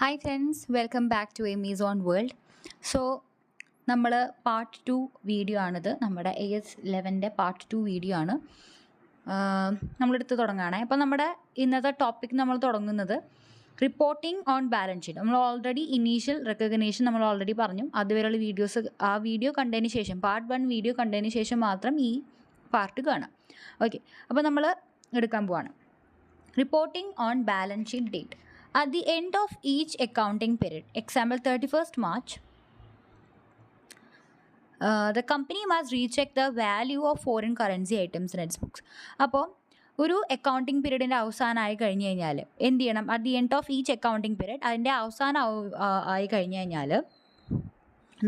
Hi friends, welcome back to Amazon World. So നമ്മൾ part 2 video ആണിത്. നമ്മുടെ AS11 part 2 video ആണ് നമ്മളെടുത്ത് തുടങ്ങുകയാണേ. അപ്പോൾ നമ്മുടെ ഇന്നത്തെ ടോപ്പിക് നമ്മൾ തുടങ്ങുന്നത് റിപ്പോർട്ടിംഗ് ഓൺ ബാലൻസ് ഷീറ്റ്. നമ്മൾ ഓൾറെഡി ഇനീഷ്യൽ റെക്കഗ്നേഷൻ നമ്മൾ ഓൾറെഡി പറഞ്ഞു. അതുവരെയുള്ള വീഡിയോസ് ആ വീഡിയോ കണ്ടതിന് ശേഷം പാർട്ട് 1 വീഡിയോ കണ്ടതിന് ശേഷം മാത്രം ഈ പാർട്ട് കാണാം. ഓക്കെ, അപ്പോൾ നമ്മൾ എടുക്കാൻ പോവാണ് reporting on balance sheet date. At the end of each accounting period, example 31st March, the company must recheck the value of foreign currency items in its books. അപ്പോൾ ഒരു അക്കൗണ്ടിങ് പീരീഡിൻ്റെ അവസാനമായി കഴിഞ്ഞ് കഴിഞ്ഞാൽ എന്ത് ചെയ്യണം? At the end of each accounting period അതിൻ്റെ അവസാനം ആയി കഴിഞ്ഞ് കഴിഞ്ഞാൽ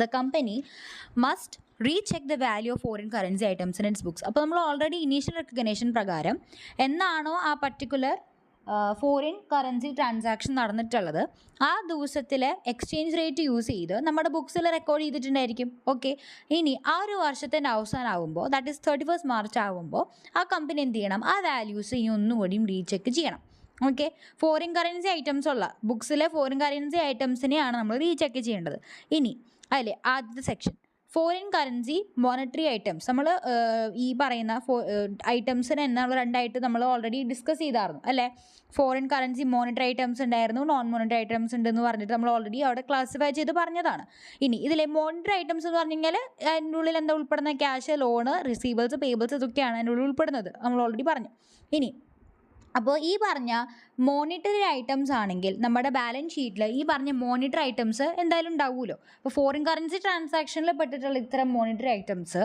the company must recheck the value of foreign currency items in its books. അപ്പോൾ നമ്മൾ ഓൾറെഡി ഇനീഷ്യൽ റെക്കഗ്നേഷൻ പ്രകാരം എന്നാണോ ആ പർട്ടിക്കുലർ ഫോറിൻ കറൻസി ട്രാൻസാക്ഷൻ നടന്നിട്ടുള്ളത് ആ ദിവസത്തിലെ എക്സ്ചേഞ്ച് റേറ്റ് യൂസ് ചെയ്ത് നമ്മുടെ ബുക്സിൽ റെക്കോർഡ് ചെയ്തിട്ടുണ്ടായിരിക്കും. ഓക്കെ, ഇനി ആ ഒരു വർഷത്തിൻ്റെ അവസാനമാകുമ്പോൾ ദാറ്റ് ഈസ് 31st മാർച്ച് ആകുമ്പോൾ ആ കമ്പനി എന്ത് ചെയ്യണം? ആ വാല്യൂസ് ഇനി ഒന്നുകൂടിയും റീചെക്ക് ചെയ്യണം. ഓക്കെ, ഫോറിൻ കറൻസി ഐറ്റംസ് ഉള്ള ബുക്സിലെ ഫോറിൻ കറൻസി ഐറ്റംസിനെയാണ് നമ്മൾ റീചെക്ക് ചെയ്യേണ്ടത്. ഇനി അതിലെ ആദ്യത്തെ section foreign currency monetary items. നമ്മൾ ഈ പറയുന്ന ഐറ്റംസിന് എന്നുള്ള രണ്ടായിട്ട് നമ്മൾ ഓൾറെഡി ഡിസ്കസ് ചെയ്തായിരുന്നു അല്ലേ? ഫോറിൻ കറൻസി മോണിറ്ററി ഐറ്റംസ് ഉണ്ടായിരുന്നു, നോൺ മോണിറ്ററി ഐറ്റംസ് ഉണ്ടെന്ന് പറഞ്ഞിട്ട് നമ്മൾ ഓൾറെഡി അവിടെ ക്ലാസിഫൈ ചെയ്ത് പറഞ്ഞതാണ്. ഇനി ഇതിലെ മോണിറ്ററി ഐറ്റംസ് എന്ന് പറഞ്ഞു കഴിഞ്ഞാൽ അതിൻ്റെ ഉള്ളിൽ എന്താ ഉൾപ്പെടുന്ന? ക്യാഷ്, ലോണ്, റിസീവേഴ്സ്, പേബിൾസ് ഇതൊക്കെയാണ് അതിൻ്റെ ഉള്ളിൽ ഉൾപ്പെടുന്നത്. നമ്മൾ ഓൾറെഡി പറഞ്ഞു. ഇനി അപ്പോൾ ഈ പറഞ്ഞ മോണിറ്ററി ഐറ്റംസ് ആണെങ്കിൽ നമ്മുടെ ബാലൻസ് ഷീറ്റിൽ ഈ പറഞ്ഞ മോണിറ്ററി ഐറ്റംസ് എന്തായാലും ഉണ്ടാവുമല്ലോ. അപ്പോൾ ഫോറിൻ കറൻസി ട്രാൻസാക്ഷനിൽ പെട്ടിട്ടുള്ള ഇത്തരം മോണിറ്ററി ഐറ്റംസ്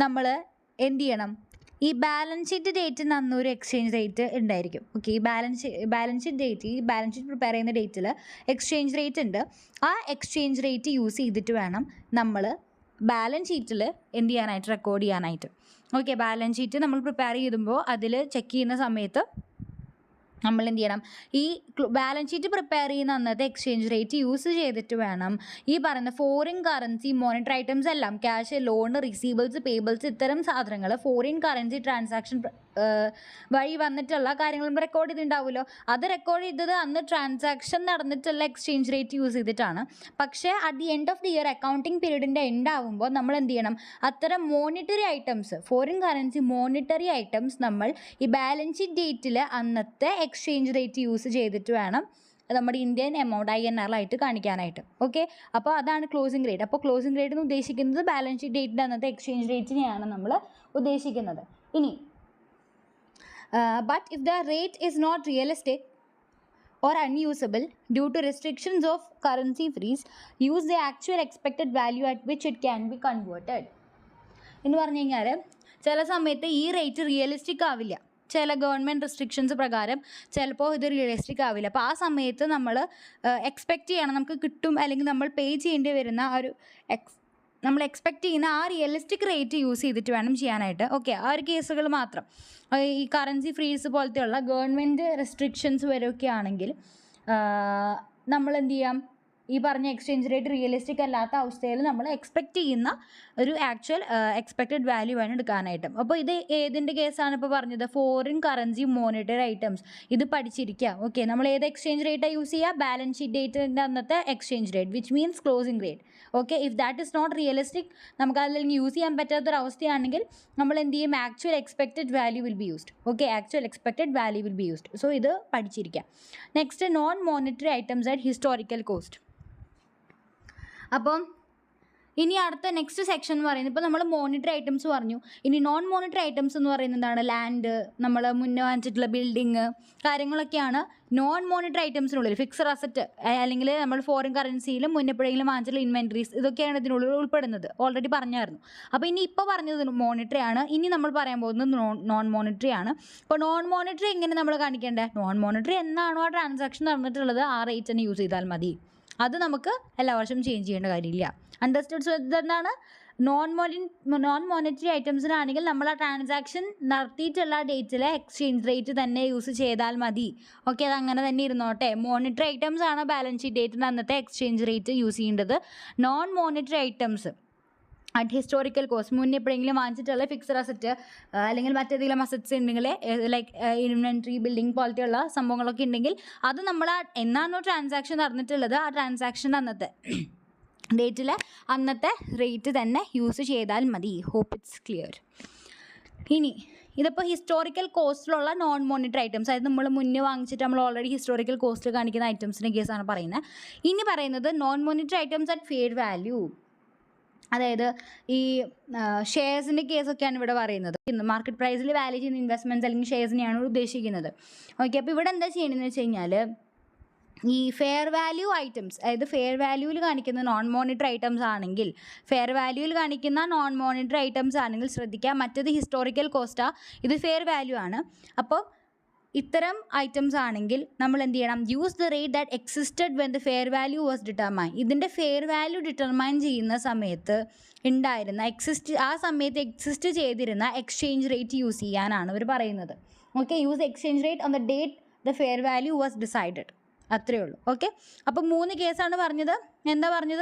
നമ്മൾ എന്ത് ചെയ്യണം? ഈ ബാലൻസ് ഷീറ്റ് ഡേറ്റിന് അന്നൊരു എക്സ്ചേഞ്ച് റേറ്റ് ഉണ്ടായിരിക്കും. ഓക്കെ, ഈ ബാലൻസ് ഷീറ്റ് ഡേറ്റ്, ഈ ബാലൻസ് ഷീറ്റ് പ്രിപ്പയർ ചെയ്യുന്ന ഡേറ്റിൽ എക്സ്ചേഞ്ച് റേറ്റ് ഉണ്ട്. ആ എക്സ്ചേഞ്ച് റേറ്റ് യൂസ് ചെയ്തിട്ട് വേണം നമ്മൾ ബാലൻസ് ഷീറ്റിൽ എന്ത് ചെയ്യാനായിട്ട്? റെക്കോർഡ് ചെയ്യാനായിട്ട്. ഓക്കെ, ബാലൻസ് ഷീറ്റ് നമ്മൾ പ്രിപ്പയർ ചെയ്യുമ്പോൾ അതിൽ ചെക്ക് ചെയ്യുന്ന സമയത്ത് നമ്മൾ എന്ത് ചെയ്യണം? ഈ ബാലൻസ് ഷീറ്റ് പ്രിപ്പയർ ചെയ്യുന്ന അന്നത്തെ എക്സ്ചേഞ്ച് റേറ്റ് യൂസ് ചെയ്തിട്ട് വേണം ഈ പറയുന്ന ഫോറിൻ കറൻസി മോണിറ്ററി ഐറ്റംസ് എല്ലാം, ക്യാഷ്, ലോണ്, റിസീവേഴ്സ്, പേബിൾസ് ഇത്തരം സാധനങ്ങൾ ഫോറിൻ കറൻസി ട്രാൻസാക്ഷൻ വഴി വന്നിട്ടുള്ള കാര്യങ്ങളും റെക്കോർഡ് ചെയ്തിട്ടുണ്ടാവുമല്ലോ. അത് റെക്കോർഡ് ചെയ്തത് അന്ന് ട്രാൻസാക്ഷൻ നടന്നിട്ടുള്ള എക്സ്ചേഞ്ച് റേറ്റ് യൂസ് ചെയ്തിട്ടാണ്. പക്ഷേ at the end of the year accounting പീരീഡിൻ്റെ എൻഡ് ആകുമ്പോൾ നമ്മൾ എന്ത് ചെയ്യണം? അത്തരം monetary items, foreign currency monetary items നമ്മൾ ഈ ബാലൻസ് ഷീറ്റ് ഡേറ്റിൽ അന്നത്തെ എക്സ്ചേഞ്ച് റേറ്റ് യൂസ് ചെയ്തിട്ട് വേണം നമ്മുടെ ഇന്ത്യൻ എമൗണ്ട് INR ആയിട്ട് കാണിക്കാനായിട്ട്. ഓക്കെ, അപ്പോൾ അതാണ് ക്ലോസിംഗ് റേറ്റ്. അപ്പോൾ ക്ലോസിംഗ് റേറ്റ് എന്ന് ഉദ്ദേശിക്കുന്നത് ബാലൻസ് ഷീറ്റ് ഡേറ്റിൻ്റെ അന്നത്തെ എക്സ്ചേഞ്ച് റേറ്റിനെയാണ് നമ്മൾ ഉദ്ദേശിക്കുന്നത്. ഇനി but if the rate is not realistic or unusable due to restrictions of currency freeze, use the actual expected value at which it can be converted. എന്ന് പറഞ്ഞു കഴിഞ്ഞാൽ ചില സമയത്ത് ഈ റേറ്റ് റിയലിസ്റ്റിക് ആവില്ല. ചില ഗവൺമെൻറ് റെസ്ട്രിക്ഷൻസ് പ്രകാരം ചിലപ്പോൾ ഇത് റിയലിസ്റ്റിക് ആവില്ല. അപ്പോൾ ആ സമയത്ത് നമ്മൾ എക്സ്പെക്റ്റ് ചെയ്യണം നമുക്ക് കിട്ടും, അല്ലെങ്കിൽ നമ്മൾ പേ ചെയ്യേണ്ടി വരുന്ന ഒരു നമ്മൾ എക്സ്പെക്റ്റ് ചെയ്യുന്ന ആ റിയലിസ്റ്റിക് റേറ്റ് യൂസ് ചെയ്തിട്ട് വേണം ചെയ്യാനായിട്ട്. ഓക്കെ, ആ ഒരു കേസുകൾ മാത്രം. ഈ കറൻസി ഫ്രീസ് പോലത്തെയുള്ള ഗവൺമെൻറ് റെസ്ട്രിക്ഷൻസ് വരെയൊക്കെ ആണെങ്കിൽ നമ്മൾ എന്ത് ചെയ്യാം? ഈ പറഞ്ഞ എക്സ്ചേഞ്ച് റേറ്റ് റിയലിസ്റ്റിക് അല്ലാത്ത അവസ്ഥയിൽ നമ്മൾ എക്സ്പെക്റ്റ് ചെയ്യുന്ന ഒരു ആക്ച്വൽ എക്സ്പെക്റ്റഡ് വാല്യൂ ആണ് എടുക്കാനായിട്ട്. അപ്പോൾ ഇത് ഏതിൻ്റെ കേസാണ് ഇപ്പോൾ പറഞ്ഞത്? Foreign currency monetary items. ഇത് പഠിച്ചിരിക്കുക. ഓക്കെ, നമ്മൾ ഏത് എക്സ്ചേഞ്ച് റേറ്റാണ് യൂസ് ചെയ്യുക? ബാലൻസ് ഷീറ്റ് ഡേറ്റിൻ്റെ അന്നത്തെ exchange rate, which means closing rate. Okay, if that is not realistic, നമുക്ക് അല്ലെങ്കിൽ യൂസ് ചെയ്യാൻ പറ്റാത്തൊരവസ്ഥയാണെങ്കിൽ നമ്മൾ എന്ത് ചെയ്യും? Actual expected value will be used. Okay, actual expected value will be used. So ഇത് പഠിച്ചിരിക്കുക. Next, non monetary items at historical cost. അപ്പം ഇനി അടുത്ത നെക്സ്റ്റ് സെക്ഷൻ എന്ന് പറയുന്നത്, ഇപ്പോൾ നമ്മൾ മോണിറ്ററി ഐറ്റംസ് പറഞ്ഞു. ഇനി നോൺ മോണിറ്ററി ഐറ്റംസ് എന്ന് പറയുന്നത് എന്താണ്? ലാൻഡ്, നമ്മൾ മുന്നേ വാങ്ങിച്ചിട്ടുള്ള ബിൽഡിങ് കാര്യങ്ങളൊക്കെയാണ് നോൺ മോണിറ്ററി ഐറ്റംസിനുള്ളിൽ. ഫിക്സഡ് അസറ്റ് അല്ലെങ്കിൽ നമ്മൾ ഫോറിൻ കറൻസിയിലും മുന്നെപ്പോഴെങ്കിലും വാങ്ങിച്ചിട്ടുള്ള ഇൻവെൻട്രീസ് ഇതൊക്കെയാണ് ഇതിനുള്ളിൽ ഉൾപ്പെടുന്നത്. ഓൾറെഡി പറഞ്ഞായിരുന്നു. അപ്പോൾ ഇനി ഇപ്പോൾ പറഞ്ഞത് മോണിറ്ററി ആണ്. ഇനി നമ്മൾ പറയാൻ പോകുന്നത് നോൺ മോണിറ്ററി ആണ്. അപ്പോൾ നോൺ മോണിറ്ററി എങ്ങനെ നമ്മൾ കാണിക്കേണ്ടത്? നോൺ മോണിറ്ററി എന്നാണോ ആ ട്രാൻസാക്ഷൻ നടന്നിട്ടുള്ളത് ആ റേറ്റ് തന്നെ യൂസ് ചെയ്താൽ മതി. അത് നമുക്ക് എല്ലാ വർഷവും ചേഞ്ച് ചെയ്യേണ്ട കാര്യമില്ല. അണ്ടർസ്റ്റുഡ്? സോ ഇതെന്താണ്? നോൺ മോണിറ്ററി ഐറ്റംസിനാണെങ്കിൽ നമ്മൾ ആ ട്രാൻസാക്ഷൻ നടത്തിയിട്ടുള്ള ഡേറ്റിലെ എക്സ്ചേഞ്ച് റേറ്റ് തന്നെ യൂസ് ചെയ്താൽ മതി. ഓക്കെ, അത് അങ്ങനെ തന്നെ ഇരുന്നോട്ടെ. മോണിറ്ററി ഐറ്റംസ് ആണ് ബാലൻസ് ഷീറ്റ് ഡേറ്റിന് അന്നത്തെ എക്സ്ചേഞ്ച് റേറ്റ് യൂസ് ചെയ്യേണ്ടത്. Non monetary items at historical cost, മുന്നേ എപ്പോഴെങ്കിലും വാങ്ങിച്ചിട്ടുള്ള ഫിക്സഡ് അസറ്റ് അല്ലെങ്കിൽ മറ്റേതെങ്കിലും അസറ്റ്സ് ഉണ്ടെങ്കിൽ ലൈക്ക് ഇൻവെൻട്രി, ബിൽഡിംഗ് പോലത്തെയുള്ള സംഭവങ്ങളൊക്കെ ഉണ്ടെങ്കിൽ അത് നമ്മൾ എന്നാണോ ട്രാൻസാക്ഷൻ നടന്നിട്ടുള്ളത് ആ ട്രാൻസാക്ഷൻ്റെ അന്നത്തെ ഡേറ്റിൽ അന്നത്തെ റേറ്റ് തന്നെ യൂസ് ചെയ്താൽ മതി. Hope it's clear. ഇനി ഇതിപ്പോൾ ഹിസ്റ്റോറിക്കൽ കോസ്റ്റിലുള്ള നോൺ മോണിറ്ററി ഐറ്റംസ്, അതായത് നമ്മൾ മുന്നേ വാങ്ങിച്ചിട്ട് നമ്മൾ ഓൾറെഡി ഹിസ്റ്റോറിക്കൽ കോസ്റ്റിൽ കാണിക്കുന്ന ഐറ്റംസിൻ്റെ കേസാണ് പറയുന്നത്. ഇനി പറയുന്നത് non monetary items at fair value, അതായത് ഈ ഷെയർസിൻ്റെ കേസൊക്കെയാണ് ഇവിടെ പറയുന്നത്. മാർക്കറ്റ് പ്രൈസിൽ വാല്യൂ ചെയ്യുന്ന ഇൻവെസ്റ്റ്മെൻറ്റ്സ് അല്ലെങ്കിൽ ഷെയർസിനെയാണ് ഉദ്ദേശിക്കുന്നത്. ഓക്കെ, അപ്പോൾ ഇവിടെ എന്താ ചെയ്യണമെന്ന് വെച്ച് കഴിഞ്ഞാൽ ഈ ഫെയർ വാല്യൂ ഐറ്റംസ്, അതായത് ഫെയർ വാല്യൂവിൽ കാണിക്കുന്ന നോൺ മോണിറ്ററി ഐറ്റംസ് ആണെങ്കിൽ, ഫെയർ വാല്യൂവിൽ കാണിക്കുന്ന നോൺ മോണിറ്ററി ഐറ്റംസ് ആണെങ്കിൽ ശ്രദ്ധിക്കുക, മറ്റേത് ഹിസ്റ്റോറിക്കൽ കോസ്റ്റാ, ഇത് ഫെയർ വാല്യൂ ആണ്. അപ്പോൾ ഇത്തരം ഐറ്റംസ് ആണെങ്കിൽ നമ്മൾ എന്ത് ചെയ്യണം? Use the rate that existed when the fair value was determine. ഇതിൻ്റെ ഫെയർ വാല്യൂ ഡിറ്റർമൈൻ ചെയ്യുന്ന സമയത്ത് ഉണ്ടായിരുന്ന ആ സമയത്ത് എക്സിസ്റ്റ് ചെയ്തിരുന്ന എക്സ്ചേഞ്ച് റേറ്റ് യൂസ് ചെയ്യാനാണ് അവർ പറയുന്നത്. Okay, use exchange rate on the date the fair value was decided. അത്രയേ ഉള്ളൂ. ഓക്കെ, അപ്പോൾ 3 കേസാണ് പറഞ്ഞത്. എന്താ പറഞ്ഞത്?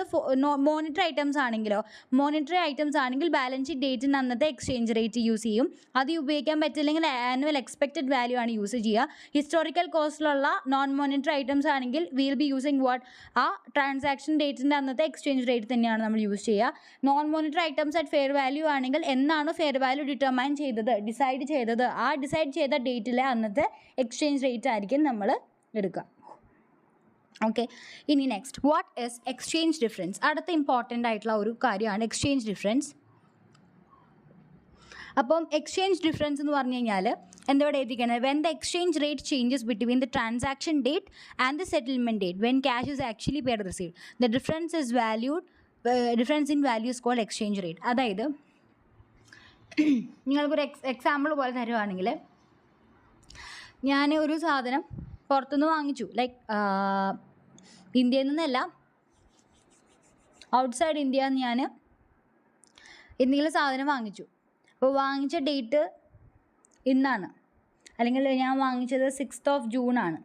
മോണിറ്ററി ഐറ്റംസ് ആണെങ്കിലോ, മോണിറ്ററി ഐറ്റംസ് ആണെങ്കിൽ ബാലൻസ് ഷീറ്റ് ഡേറ്റിന് അന്നത്തെ എക്സ്ചേഞ്ച് റേറ്റ് യൂസ് ചെയ്യും. അത് ഉപയോഗിക്കാൻ പറ്റില്ലെങ്കിൽ ആനുവൽ എക്സ്പെക്റ്റഡ് വാല്യൂ ആണ് യൂസ് ചെയ്യുക. ഹിസ്റ്റോറിക്കൽ കോസ്റ്റിലുള്ള നോൺ മോണിറ്ററി ഐറ്റംസ് ആണെങ്കിൽ വിൽ ബി യൂസിങ് വാട്ട്? ആ ട്രാൻസാക്ഷൻ ഡേറ്റിൻ്റെ അന്നത്തെ എക്സ്ചേഞ്ച് റേറ്റ് തന്നെയാണ് നമ്മൾ യൂസ് ചെയ്യുക. Non monetary items at fair value ആണെങ്കിൽ എന്നാണ് ഫെയർ വാല്യൂ ഡിറ്റർമൈൻ ചെയ്തത്, ഡിസൈഡ് ചെയ്തത്, ആ ഡിസൈഡ് ചെയ്ത ഡേറ്റിലെ അന്നത്തെ എക്സ്ചേഞ്ച് റേറ്റ് ആയിരിക്കും നമ്മൾ എടുക്കുക. ഓക്കെ, ഇനി next, what is exchange difference? അടുത്ത ഇമ്പോർട്ടൻ്റ് ആയിട്ടുള്ള ഒരു കാര്യമാണ് എക്സ്ചേഞ്ച് ഡിഫറൻസ്. അപ്പം എക്സ്ചേഞ്ച് ഡിഫറൻസ് എന്ന് പറഞ്ഞു കഴിഞ്ഞാൽ എന്താ എഴുതിയിരിക്കുന്നത്? When the exchange rate changes between the transaction date and the settlement date when cash is actually paid received the difference is difference in value is called exchange rate. അതായത് നിങ്ങൾക്കൊരു example പോലെ തരുവാണെങ്കിൽ, ഞാൻ ഒരു സാധനം പുറത്തുനിന്ന് വാങ്ങിച്ചു, ലൈക്ക് ഇന്ത്യയിൽ നിന്നല്ല, ഔട്ട്സൈഡ് ഇന്ത്യ ഞാൻ എന്തെങ്കിലും സാധനം വാങ്ങിച്ചു. അപ്പോൾ വാങ്ങിച്ച ഡേറ്റ് ഇന്നാണ്, അല്ലെങ്കിൽ ഞാൻ വാങ്ങിച്ചത് 6th of June ആണ്.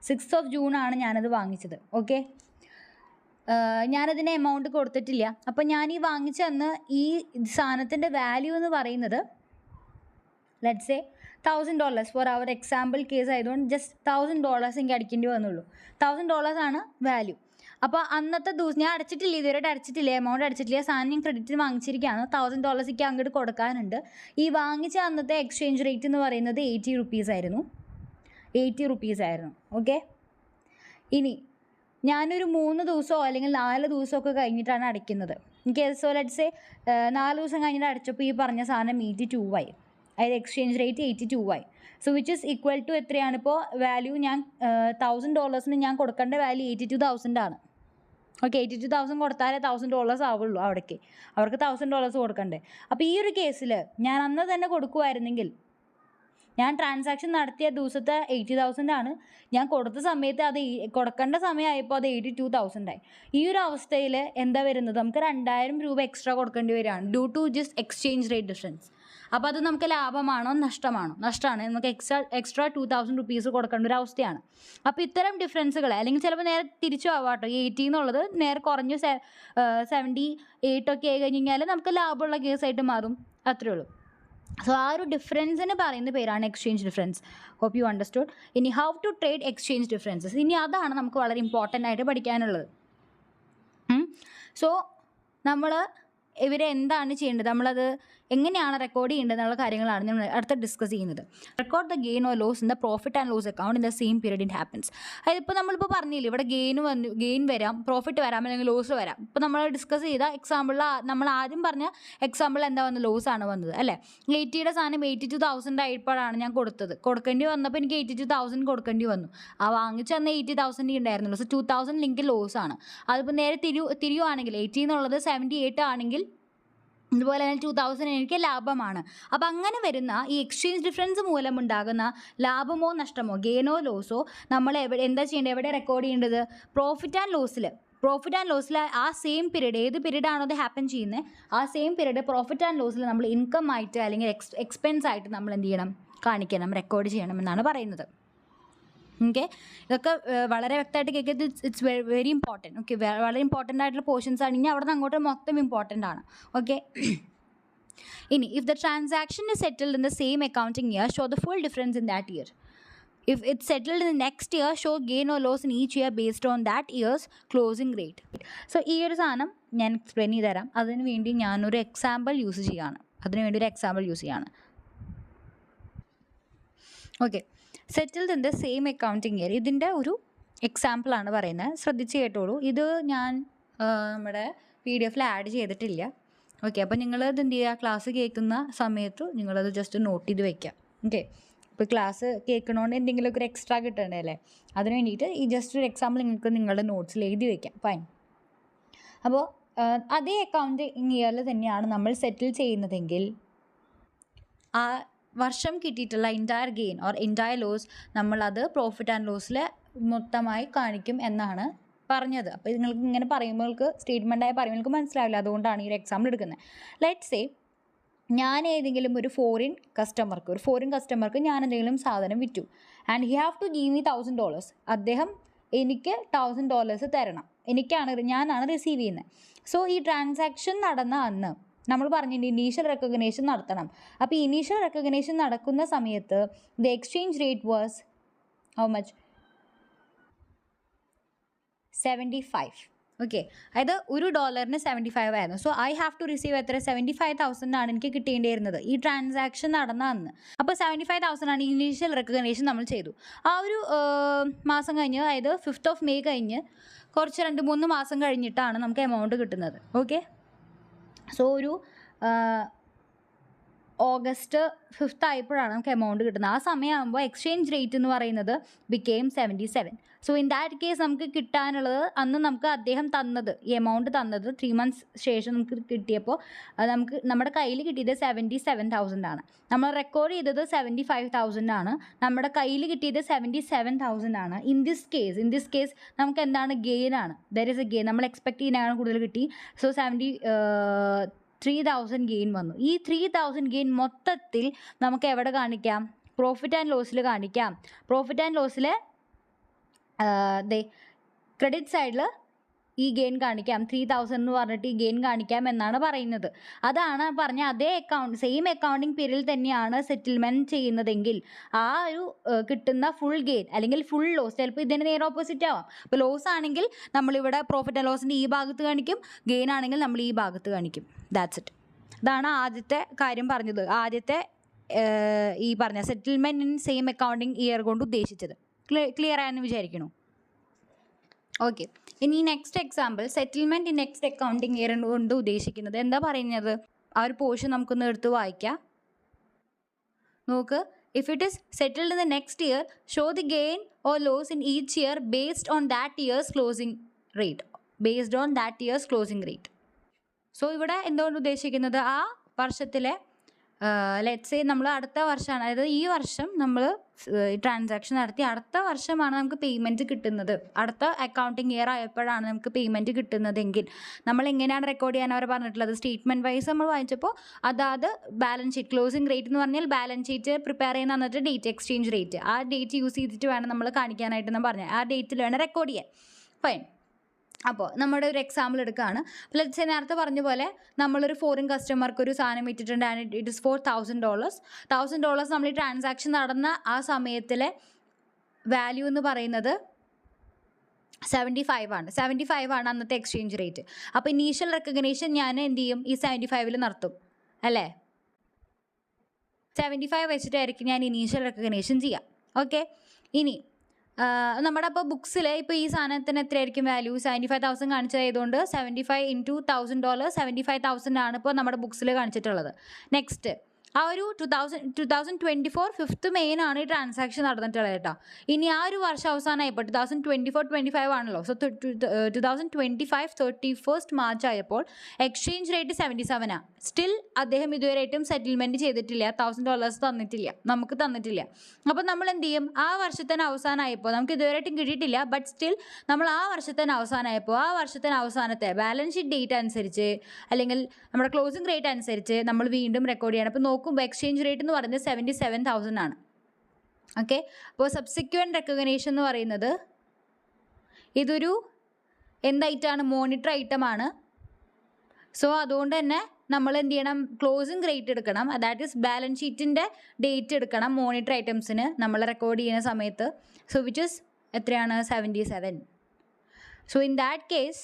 6th of June ആണ് ഞാനത് വാങ്ങിച്ചത്. ഓക്കെ, ഞാനതിന് എമൗണ്ട് കൊടുത്തിട്ടില്ല. അപ്പോൾ ഞാൻ ഈ വാങ്ങിച്ച അന്ന് ഈ സാധനത്തിൻ്റെ വാല്യൂ എന്ന് പറയുന്നത് let's say $1,000 for our example case ആയതുകൊണ്ട് ജസ്റ്റ് $1,000 എനിക്ക് അടിക്കേണ്ടി വന്നുള്ളൂ. $1,000 ആണ് വാല്യൂ. അപ്പോൾ അന്നത്തെ ദിവസം ഞാൻ അടച്ചിട്ടില്ല, ഇതുവരെ അടച്ചിട്ടില്ല, എമൗണ്ട് അടച്ചിട്ടില്ല, സാധനം ഞാൻ ക്രെഡിറ്റിന് വാങ്ങിച്ചിരിക്കുകയാണ്. $1,000 എനിക്ക് അങ്ങോട്ട് കൊടുക്കാനുണ്ട്. ഈ വാങ്ങിച്ച അന്നത്തെ എക്സ്ചേഞ്ച് റേറ്റ് എന്ന് പറയുന്നത് 80 rupees ആയിരുന്നു. 80 rupees ആയിരുന്നു. ഓക്കെ, ഇനി ഞാനൊരു 3 ദിവസമോ അല്ലെങ്കിൽ 4 ദിവസമൊക്കെ കഴിഞ്ഞിട്ടാണ് അടയ്ക്കുന്നത്. എനിക്ക് സോ ലെറ്റ്സ് സേ 4 ദിവസം കഴിഞ്ഞിട്ട് അടച്ചപ്പോൾ ഈ പറഞ്ഞ സാധനം 82 ആയി, അതായത് എക്സ്ചേഞ്ച് റേറ്റ് 82 ആയി. So which is equal to എത്രയാണ്? ഇപ്പോൾ വാല്യൂ ഞാൻ $1,000 ഞാൻ കൊടുക്കേണ്ട വാല്യൂ 82,000 ആണ്. ഓക്കെ, 82,000 കൊടുത്താലേ $1,000 ആവുള്ളൂ അവിടേക്ക്, അവർക്ക് $1,000 കൊടുക്കണ്ടേ. അപ്പോൾ ഈ ഒരു കേസിൽ ഞാൻ അന്ന് തന്നെ കൊടുക്കുമായിരുന്നെങ്കിൽ, ഞാൻ ട്രാൻസാക്ഷൻ നടത്തിയ ദിവസത്തെ 80,000 ആണ്, ഞാൻ കൊടുത്ത സമയത്ത് അത് കൊടുക്കേണ്ട സമയമായപ്പോൾ അത് 82,000 ആയി. ഈ ഒരു അവസ്ഥയിൽ എന്താ വരുന്നത്? നമുക്ക് 2,000 രൂപ എക്സ്ട്രാ കൊടുക്കേണ്ടി വരികയാണ് due to just exchange rate difference. അപ്പോൾ അത് നമുക്ക് ലാഭമാണോ നഷ്ടമാണോ? നഷ്ടമാണ്. നമുക്ക് എക്സ്ട്രാ 2,000 rupees കൊടുക്കേണ്ട ഒരു അവസ്ഥയാണ്. അപ്പോൾ ഇത്തരം ഡിഫറൻസുകൾ, അല്ലെങ്കിൽ ചിലപ്പോൾ നേരെ തിരിച്ചു ആവാട്ടോ, 80 എന്നുള്ളത് നേരെ കുറഞ്ഞ് 78 ഒക്കെ ആയി കഴിഞ്ഞ് കഴിഞ്ഞാൽ നമുക്ക് ലാഭമുള്ള കേസായിട്ട് മാറും. അത്രേ ഉള്ളൂ. സോ ആ ഒരു ഡിഫറൻസിന് പറയുന്ന പേരാണ് exchange difference. Hope you understood. ഇനി how to trade exchange differences, ഇനി അതാണ് നമുക്ക് വളരെ ഇമ്പോർട്ടൻ്റ് ആയിട്ട് പഠിക്കാനുള്ളത്. സോ നമ്മൾ ഇവരെ എന്താണ് ചെയ്യേണ്ടത്, നമ്മളത് എങ്ങനെയാണ് റെക്കോർഡ് ചെയ്യേണ്ടത് എന്നുള്ള കാര്യങ്ങളാണ് നമ്മൾ അടുത്ത ഡിസ്കസ് ചെയ്യുന്നത്. Record the gain or loss in the profit and loss account in the same period it happens. അതായത് ഇപ്പോൾ നമ്മളിപ്പോൾ പറഞ്ഞില്ലേ, ഇവിടെ ഗെയിൻ വരാം, പ്രോഫിറ്റ് വരാം, അല്ലെങ്കിൽ ലോസ് വരാം. ഇപ്പോൾ നമ്മൾ ഡിസ്കസ് ചെയ്ത എക്സാമ്പിളിൽ നമ്മൾ ആദ്യം പറഞ്ഞ എക്സാമ്പിൾ എന്താ വന്നത്? ലോസ് ആണ് വന്നത് അല്ലേ. 80യുടെ സാധനം 82,000 ആയപ്പോഴാണ് ഞാൻ കൊടുക്കേണ്ടി വന്നപ്പോൾ എനിക്ക് 82,000 കൊടുക്കേണ്ടി വന്നു. ആ വാങ്ങിച്ച് അന്ന് 80,000 ഉണ്ടായിരുന്നുള്ളൂ. സോ 2,000 ലിങ്ക് ലോസ് ആണ്. അതിപ്പോൾ നേരെ തിരിയുവാണെങ്കിൽ 80 എന്നുള്ളത് 78 ആണെങ്കിൽ ഇതുപോലെ തന്നെ 2,000 എനിക്ക് ലാഭമാണ്. അപ്പോൾ അങ്ങനെ വരുന്ന ഈ എക്സ്ചേഞ്ച് ഡിഫറൻസ് മൂലമുണ്ടാകുന്ന ലാഭമോ നഷ്ടമോ, ഗെയിനോ ലോസോ നമ്മൾ എന്താ ചെയ്യേണ്ടത്? എവിടെ റെക്കോർഡ് ചെയ്യേണ്ടത്? പ്രോഫിറ്റ് ആൻഡ് ലോസിൽ ആ സെയിം പീരീഡ്, ഏത് പീരീഡാണോ അത് ഹാപ്പൻ ചെയ്യുന്നത്, ആ സെയിം പീരീഡ് പ്രോഫിറ്റ് ആൻഡ് ലോസിൽ നമ്മൾ ഇൻകം ആയിട്ട് അല്ലെങ്കിൽ എക്സ്പെൻസ് ആയിട്ട് നമ്മൾ എന്ത് ചെയ്യണം? കാണിക്കണം, റെക്കോർഡ് ചെയ്യണം എന്നാണ് പറയുന്നത്. ഓക്കെ, ഇതൊക്കെ വളരെ വ്യക്തമായിട്ട് കേൾക്കുന്നത് ഇറ്റ്സ് വെരി ഇമ്പോർട്ടൻറ്റ്. ഓക്കെ, വളരെ ഇമ്പോർട്ടൻ്റ് ആയിട്ടുള്ള പോർഷൻസ് ആണ്. ഇനി അവിടെ നിന്ന് അങ്ങോട്ട് മൊത്തം ഇമ്പോർട്ടൻ്റ് ആണ്. ഓക്കെ, ഇനി if the transaction is settled in the same accounting year, show the full difference in that year. If it's settled in the next year, show gain or loss in each year based on that year's closing rate. So ഈ ഒരു സാധനം ഞാൻ explain ചെയ്ത് തരാം. അതിന് വേണ്ടി ഞാനൊരു example use ചെയ്യാണ്. Okay, settled in the same accounting year, ഇതിൻ്റെ ഒരു എക്സാമ്പിളാണ് പറയുന്നത്. ശ്രദ്ധിച്ച് കേട്ടോളൂ. ഇത് ഞാൻ നമ്മുടെ PDF ആഡ് ചെയ്തിട്ടില്ല. ഓക്കെ, അപ്പോൾ നിങ്ങളത് എന്ത് ചെയ്യുക, ക്ലാസ് കേൾക്കുന്ന സമയത്ത് നിങ്ങളത് ജസ്റ്റ് നോട്ട് ചെയ്ത് വയ്ക്കുക. ഓക്കെ, ഇപ്പോൾ ക്ലാസ് കേൾക്കണോണ്ട് എന്തെങ്കിലുമൊക്കെ ഒരു എക്സ്ട്രാ കിട്ടണ്ടേ അല്ലേ, അതിന് വേണ്ടിയിട്ട് ഈ ജസ്റ്റ് ഒരു എക്സാമ്പിൾ നിങ്ങൾക്ക് നിങ്ങളുടെ നോട്ട്സിൽ എഴുതി വയ്ക്കാം. ഫൈൻ. അപ്പോൾ അതേ അക്കൗണ്ടിങ് ഇയറിൽ തന്നെയാണ് നമ്മൾ സെറ്റിൽ ചെയ്യുന്നതെങ്കിൽ ആ വർഷം കിട്ടിയിട്ടുള്ള entire gain or entire loss നമ്മളത് പ്രോഫിറ്റ് ആൻഡ് ലോസിൽ മൊത്തമായി കാണിക്കും എന്നാണ് പറഞ്ഞത്. അപ്പോൾ നിങ്ങൾക്ക് ഇങ്ങനെ പറയുമ്പോൾ സ്റ്റേറ്റ്മെൻറ്റായി പറയുമ്പോൾ നിങ്ങൾക്ക് മനസ്സിലാവില്ല. അതുകൊണ്ടാണ് ഈ ഒരു എക്സാമ്പിൾ എടുക്കുന്നത്. ലെറ്റ്സ് സേ ഞാൻ ഏതെങ്കിലും ഒരു ഫോറിൻ കസ്റ്റമർക്ക് ഞാൻ എന്തെങ്കിലും സാധനം വിറ്റു and he have to give me $1000. അദ്ദേഹം എനിക്ക് $1000 തരണം. ഞാനാണ് റിസീവ് ചെയ്യുന്നത്. സോ ഈ ട്രാൻസാക്ഷൻ നടന്ന അന്ന് നമ്മൾ പറഞ്ഞിട്ട് ഇനീഷ്യൽ റെക്കഗ്നേഷൻ നടത്തണം. അപ്പോൾ ഇനീഷ്യൽ റെക്കഗ്നേഷൻ നടക്കുന്ന സമയത്ത് the exchange rate was how much? 75. Okay, അതായത് $1 75 ആയിരുന്നു. So I have to receive എത്ര? 75,000 ആണ് എനിക്ക് കിട്ടേണ്ടിയിരുന്നത് ഈ ട്രാൻസാക്ഷൻ നടന്ന അന്ന്. അപ്പോൾ 75,000 ആണ് ഇനീഷ്യൽ റെക്കഗ്നേഷൻ നമ്മൾ ചെയ്തു. ആ ഒരു മാസം കഴിഞ്ഞ്, അതായത് 5th of May കഴിഞ്ഞ് കുറച്ച് 2-3 മാസം കഴിഞ്ഞിട്ടാണ് നമുക്ക് എമൗണ്ട് കിട്ടുന്നത്. ഓക്കെ, സോ ഒരു August 5th ആയപ്പോഴാണ് നമുക്ക് എമൗണ്ട് കിട്ടുന്നത്. ആ സമയമാകുമ്പോൾ എക്സ്ചേഞ്ച് റേറ്റ് എന്ന് പറയുന്നത് became 77. So in that case നമുക്ക് കിട്ടാനുള്ളത്, അന്ന് നമുക്ക് അദ്ദേഹം തന്നത്, ഈ എമൗണ്ട് തന്നത് 3 months ശേഷം നമുക്ക് കിട്ടിയപ്പോൾ നമ്മുടെ കയ്യിൽ കിട്ടിയത് 77,000 ആണ്. നമ്മൾ റെക്കോർഡ് ചെയ്തത് 75,000 ആണ്. നമ്മുടെ കയ്യിൽ കിട്ടിയത് 77,000 ആണ്. ഇൻ ദിസ് കേസ് നമുക്ക് എന്താണ്? ഗെയിൻ ആണ്. There is A gain. നമ്മൾ എക്സ്പെക്ട് ചെയ്യുന്നതാണ് കൂടുതൽ കിട്ടി. സോ 3,000 ഗെയിൻ വന്നു. ഈ 3,000 ഗെയിൻ മൊത്തത്തിൽ നമുക്ക് എവിടെ കാണിക്കാം? പ്രോഫിറ്റ് ആൻഡ് ലോസിൽ കാണിക്കാം. പ്രോഫിറ്റ് ആൻഡ് ലോസിൽ ക്രെഡിറ്റ് സൈഡിൽ ഈ ഗെയിൻ കാണിക്കാം. 3,000 എന്ന് പറഞ്ഞിട്ട് ഈ ഗെയിൻ കാണിക്കാം എന്നാണ് പറയുന്നത്. അതാണ് പറഞ്ഞ അതേ സെയിം അക്കൗണ്ടിങ് പീരീഡിൽ തന്നെയാണ് സെറ്റിൽമെൻറ്റ് ചെയ്യുന്നതെങ്കിൽ ആ ഒരു കിട്ടുന്ന ഫുൾ ഗെയിൻ അല്ലെങ്കിൽ ഫുൾ ലോസ്, ചിലപ്പോൾ ഇതിന് നേരെ ഓപ്പോസിറ്റ് ആവാം. ഇപ്പോൾ ലോസ് ആണെങ്കിൽ നമ്മളിവിടെ പ്രോഫിറ്റ് ആൻഡ് ലോസിൻ്റെ ഈ ഭാഗത്ത് കാണിക്കും, ഗെയിൻ ആണെങ്കിൽ നമ്മൾ ഈ ഭാഗത്ത് കാണിക്കും. That's it. ഇതാണ് ആദ്യത്തെ കാര്യം പറഞ്ഞത്. ആദ്യത്തെ ഈ പറഞ്ഞ settlement in same accounting year കൊണ്ട് ഉദ്ദേശിച്ചത് ക്ലിയർ ആയെന്ന് വിചാരിക്കണു. ഓക്കെ, ഇനി next example settlement in next accounting year കൊണ്ട് ഉദ്ദേശിക്കുന്നത് എന്താ പറയുന്നത്? ആ ഒരു പോർഷൻ നമുക്കൊന്ന് എടുത്ത് വായിക്കാം. നോക്ക്, if it is settled in the next year, show the gain or loss in each year based on that year's closing rate. So ഇവിടെ എന്തുകൊണ്ട് ഉദ്ദേശിക്കുന്നത്, ആ വർഷത്തിലെ ലെറ്റ്സ് സേ നമ്മൾ അടുത്ത വർഷമാണ്, അതായത് ഈ വർഷം നമ്മൾ ട്രാൻസാക്ഷൻ നടത്തി അടുത്ത വർഷമാണ് നമുക്ക് പേയ്മെൻറ്റ് കിട്ടുന്നത്. അടുത്ത അക്കൗണ്ടിങ് ഇയർ ആയപ്പോഴാണ് നമുക്ക് പേയ്മെൻറ്റ് കിട്ടുന്നതെങ്കിൽ നമ്മൾ എങ്ങനെയാണ് റെക്കോർഡ് ചെയ്യാൻ അവർ പറഞ്ഞിട്ടുള്ളത്? സ്റ്റേറ്റ്മെൻറ്റ് വൈസ് നമ്മൾ വായിച്ചപ്പോൾ അതാത് ബാലൻസ് ഷീറ്റ് ക്ലോസിംഗ് റേറ്റ് എന്ന് പറഞ്ഞാൽ ബാലൻസ് ഷീറ്റ് പ്രിപ്പയർ ചെയ്യുന്ന എന്നിട്ട് ഡേറ്റ്, എക്സ്ചേഞ്ച് റേറ്റ്, ആ ഡേറ്റ് യൂസ് ചെയ്തിട്ട് വേണം നമ്മൾ കാണിക്കാനായിട്ട് എന്ന് പറഞ്ഞാൽ ആ ഡേറ്റിൽ വേണം റെക്കോർഡ് ചെയ്യാൻ. ഫൈൻ. അപ്പോൾ നമ്മുടെ ഒരു എക്സാമ്പിൾ എടുക്കുകയാണ്. ലെറ്റ്സ് നേരത്തെ പറഞ്ഞ പോലെ നമ്മളൊരു ഫോറിൻ കസ്റ്റമർക്ക് ഒരു സാധനം വിറ്റിട്ടുണ്ട് ആൻഡ് ഇറ്റ് ഇസ് ഫോർ $1,000 നമ്മൾ ഈ ട്രാൻസാക്ഷൻ നടന്ന ആ സമയത്തിലെ വാല്യൂ എന്ന് പറയുന്നത് 75 ആണ് അന്നത്തെ എക്സ്ചേഞ്ച് റേറ്റ്. അപ്പോൾ ഇനീഷ്യൽ റെക്കഗ്നേഷൻ ഞാൻ എന്ത് ചെയ്യും? ഈ 75 നടത്തും അല്ലേ? 75 വെച്ചിട്ടായിരിക്കും ഞാൻ ഇനീഷ്യൽ റെക്കഗ്നേഷൻ ചെയ്യാം. ഓക്കെ, ഇനി നമ്മുടെ അപ്പോൾ ബുക്സിൽ ഇപ്പോൾ ഈ സാധനത്തിന് എത്രയായിരിക്കും വാല്യൂ? 75,000 കാണിച്ചതായതുകൊണ്ട് 75 into $1,000 75,000 ആണ് ഇപ്പോൾ നമ്മുടെ ബുക്സിൽ കാണിച്ചിട്ടുള്ളത്. നെക്സ്റ്റ് ആ ഒരു 2024 5th May ഈ ട്രാൻസാക്ഷൻ നടന്നിട്ടുള്ളത് കേട്ടോ. ഇനി ആ ഒരു വർഷം അവസാനമായപ്പോൾ 2024-25 ആണല്ലോ. സോ 2025 31st March ആയപ്പോൾ എക്സ്ചേഞ്ച് റേറ്റ് 77 ആണ്. സ്റ്റിൽ അദ്ദേഹം ഇതുവരെയായിട്ടും സെറ്റിൽമെൻറ്റ് ചെയ്തിട്ടില്ല, $1,000 നമുക്ക് തന്നിട്ടില്ല. അപ്പോൾ നമ്മൾ എന്ത് ചെയ്യും? ആ വർഷത്തിന് അവസാനമായപ്പോൾ നമുക്ക് ഇതുവരെയായിട്ടും കിട്ടിയിട്ടില്ല, ബട്ട് സ്റ്റിൽ നമ്മൾ ആ വർഷത്തിന് അവസാനമായപ്പോൾ ആ വർഷത്തിന് അവസാനത്തെ ബാലൻസ് ഷീറ്റ് ഡേറ്റ് അനുസരിച്ച് അല്ലെങ്കിൽ നമ്മുടെ ക്ലോസിംഗ് റേറ്റ് അനുസരിച്ച് നമ്മൾ വീണ്ടും റെക്കോർഡ് ചെയ്യണം. അപ്പോൾ നോക്കുമ്പോൾ എക്സ്ചേഞ്ച് റേറ്റ് എന്ന് പറയുന്നത് 77,000 ആണ്. ഓക്കെ. അപ്പോൾ സബ്സിക്വൻറ്റ് റെക്കഗ്നേഷൻ എന്ന് പറയുന്നത് ഇതൊരു എന്തായിട്ടാണ്, മോണിറ്റർ ഐറ്റമാണ്. സോ അതുകൊണ്ട് തന്നെ നമ്മൾ എന്ത് ചെയ്യണം, ക്ലോസിംഗ് റേറ്റ് എടുക്കണം, ദാറ്റ് ഈസ് ബാലൻസ് ഷീറ്റിൻ്റെ ഡേറ്റ് എടുക്കണം മോണിറ്റർ ഐറ്റംസിന് നമ്മൾ റെക്കോർഡ് ചെയ്യുന്ന സമയത്ത്. സോ വിച്ച് ഇസ് എത്രയാണ്, 77. So in that case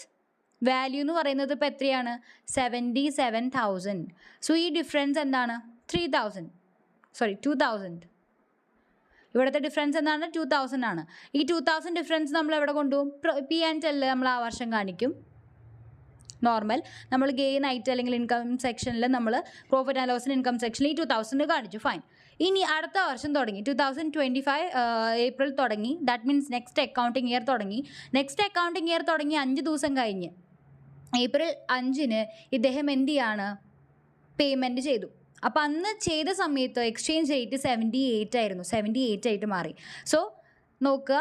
value എന്ന് പറയുന്നത് ഇപ്പോൾ എത്രയാണ്, 77,000. സോ ഈ ഡിഫറൻസ് എന്താണ്, 2,000. ഇവിടുത്തെ ഡിഫറൻസ് എന്താണ്, 2,000 ആണ്. ഈ 2,000 ഡിഫറൻസ് നമ്മൾ എവിടെ കൊണ്ടുപോകും, P&L നമ്മൾ ആ വർഷം കാണിക്കും. നോർമൽ നമ്മൾ ഗെയിൻ ആയിട്ട് അല്ലെങ്കിൽ ഇൻകം സെക്ഷനിൽ നമ്മൾ പ്രോഫിറ്റ് ആൻഡ് ലോസിന് ഇൻകം സെക്ഷനിൽ ഈ 2,000 കാണിച്ചു, ഫൈൻ. ഇനി അടുത്ത വർഷം തുടങ്ങി, 2025 ഏപ്രിൽ തുടങ്ങി, that means next accounting year തുടങ്ങി. നെക്സ്റ്റ് അക്കൗണ്ടിങ് ഇയർ തുടങ്ങി 5 ദിവസം കഴിഞ്ഞ് ഏപ്രിൽ 5-ന് ഇദ്ദേഹം എന്ത് ചെയ്യാണ്, പേയ്മെൻറ്റ് ചെയ്തു. അപ്പോൾ അന്ന് ചെയ്ത സമയത്ത് എക്സ്ചേഞ്ച് റേറ്റ് 78 ആയിരുന്നു, 78 ആയിട്ട് മാറി. സോ നോക്കുക,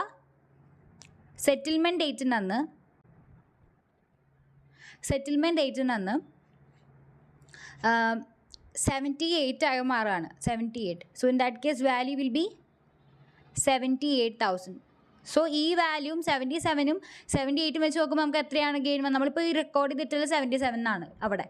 സെറ്റിൽമെൻറ്റ് ഡേറ്റിന് അന്ന് 78 ആയി മാറാണ്, 78. So in that case value will B 78,000. So ഈ വാല്യൂവും 77-ഉം 78-ഉം വെച്ച് നോക്കുമ്പോൾ നമുക്ക് എത്രയാണ് ഗെയിൻ വന്നത്, നമ്മളിപ്പോൾ ഈ റെക്കോർഡ് ചെയ്തിട്ടുള്ള 77 ആണ് അവിടെ.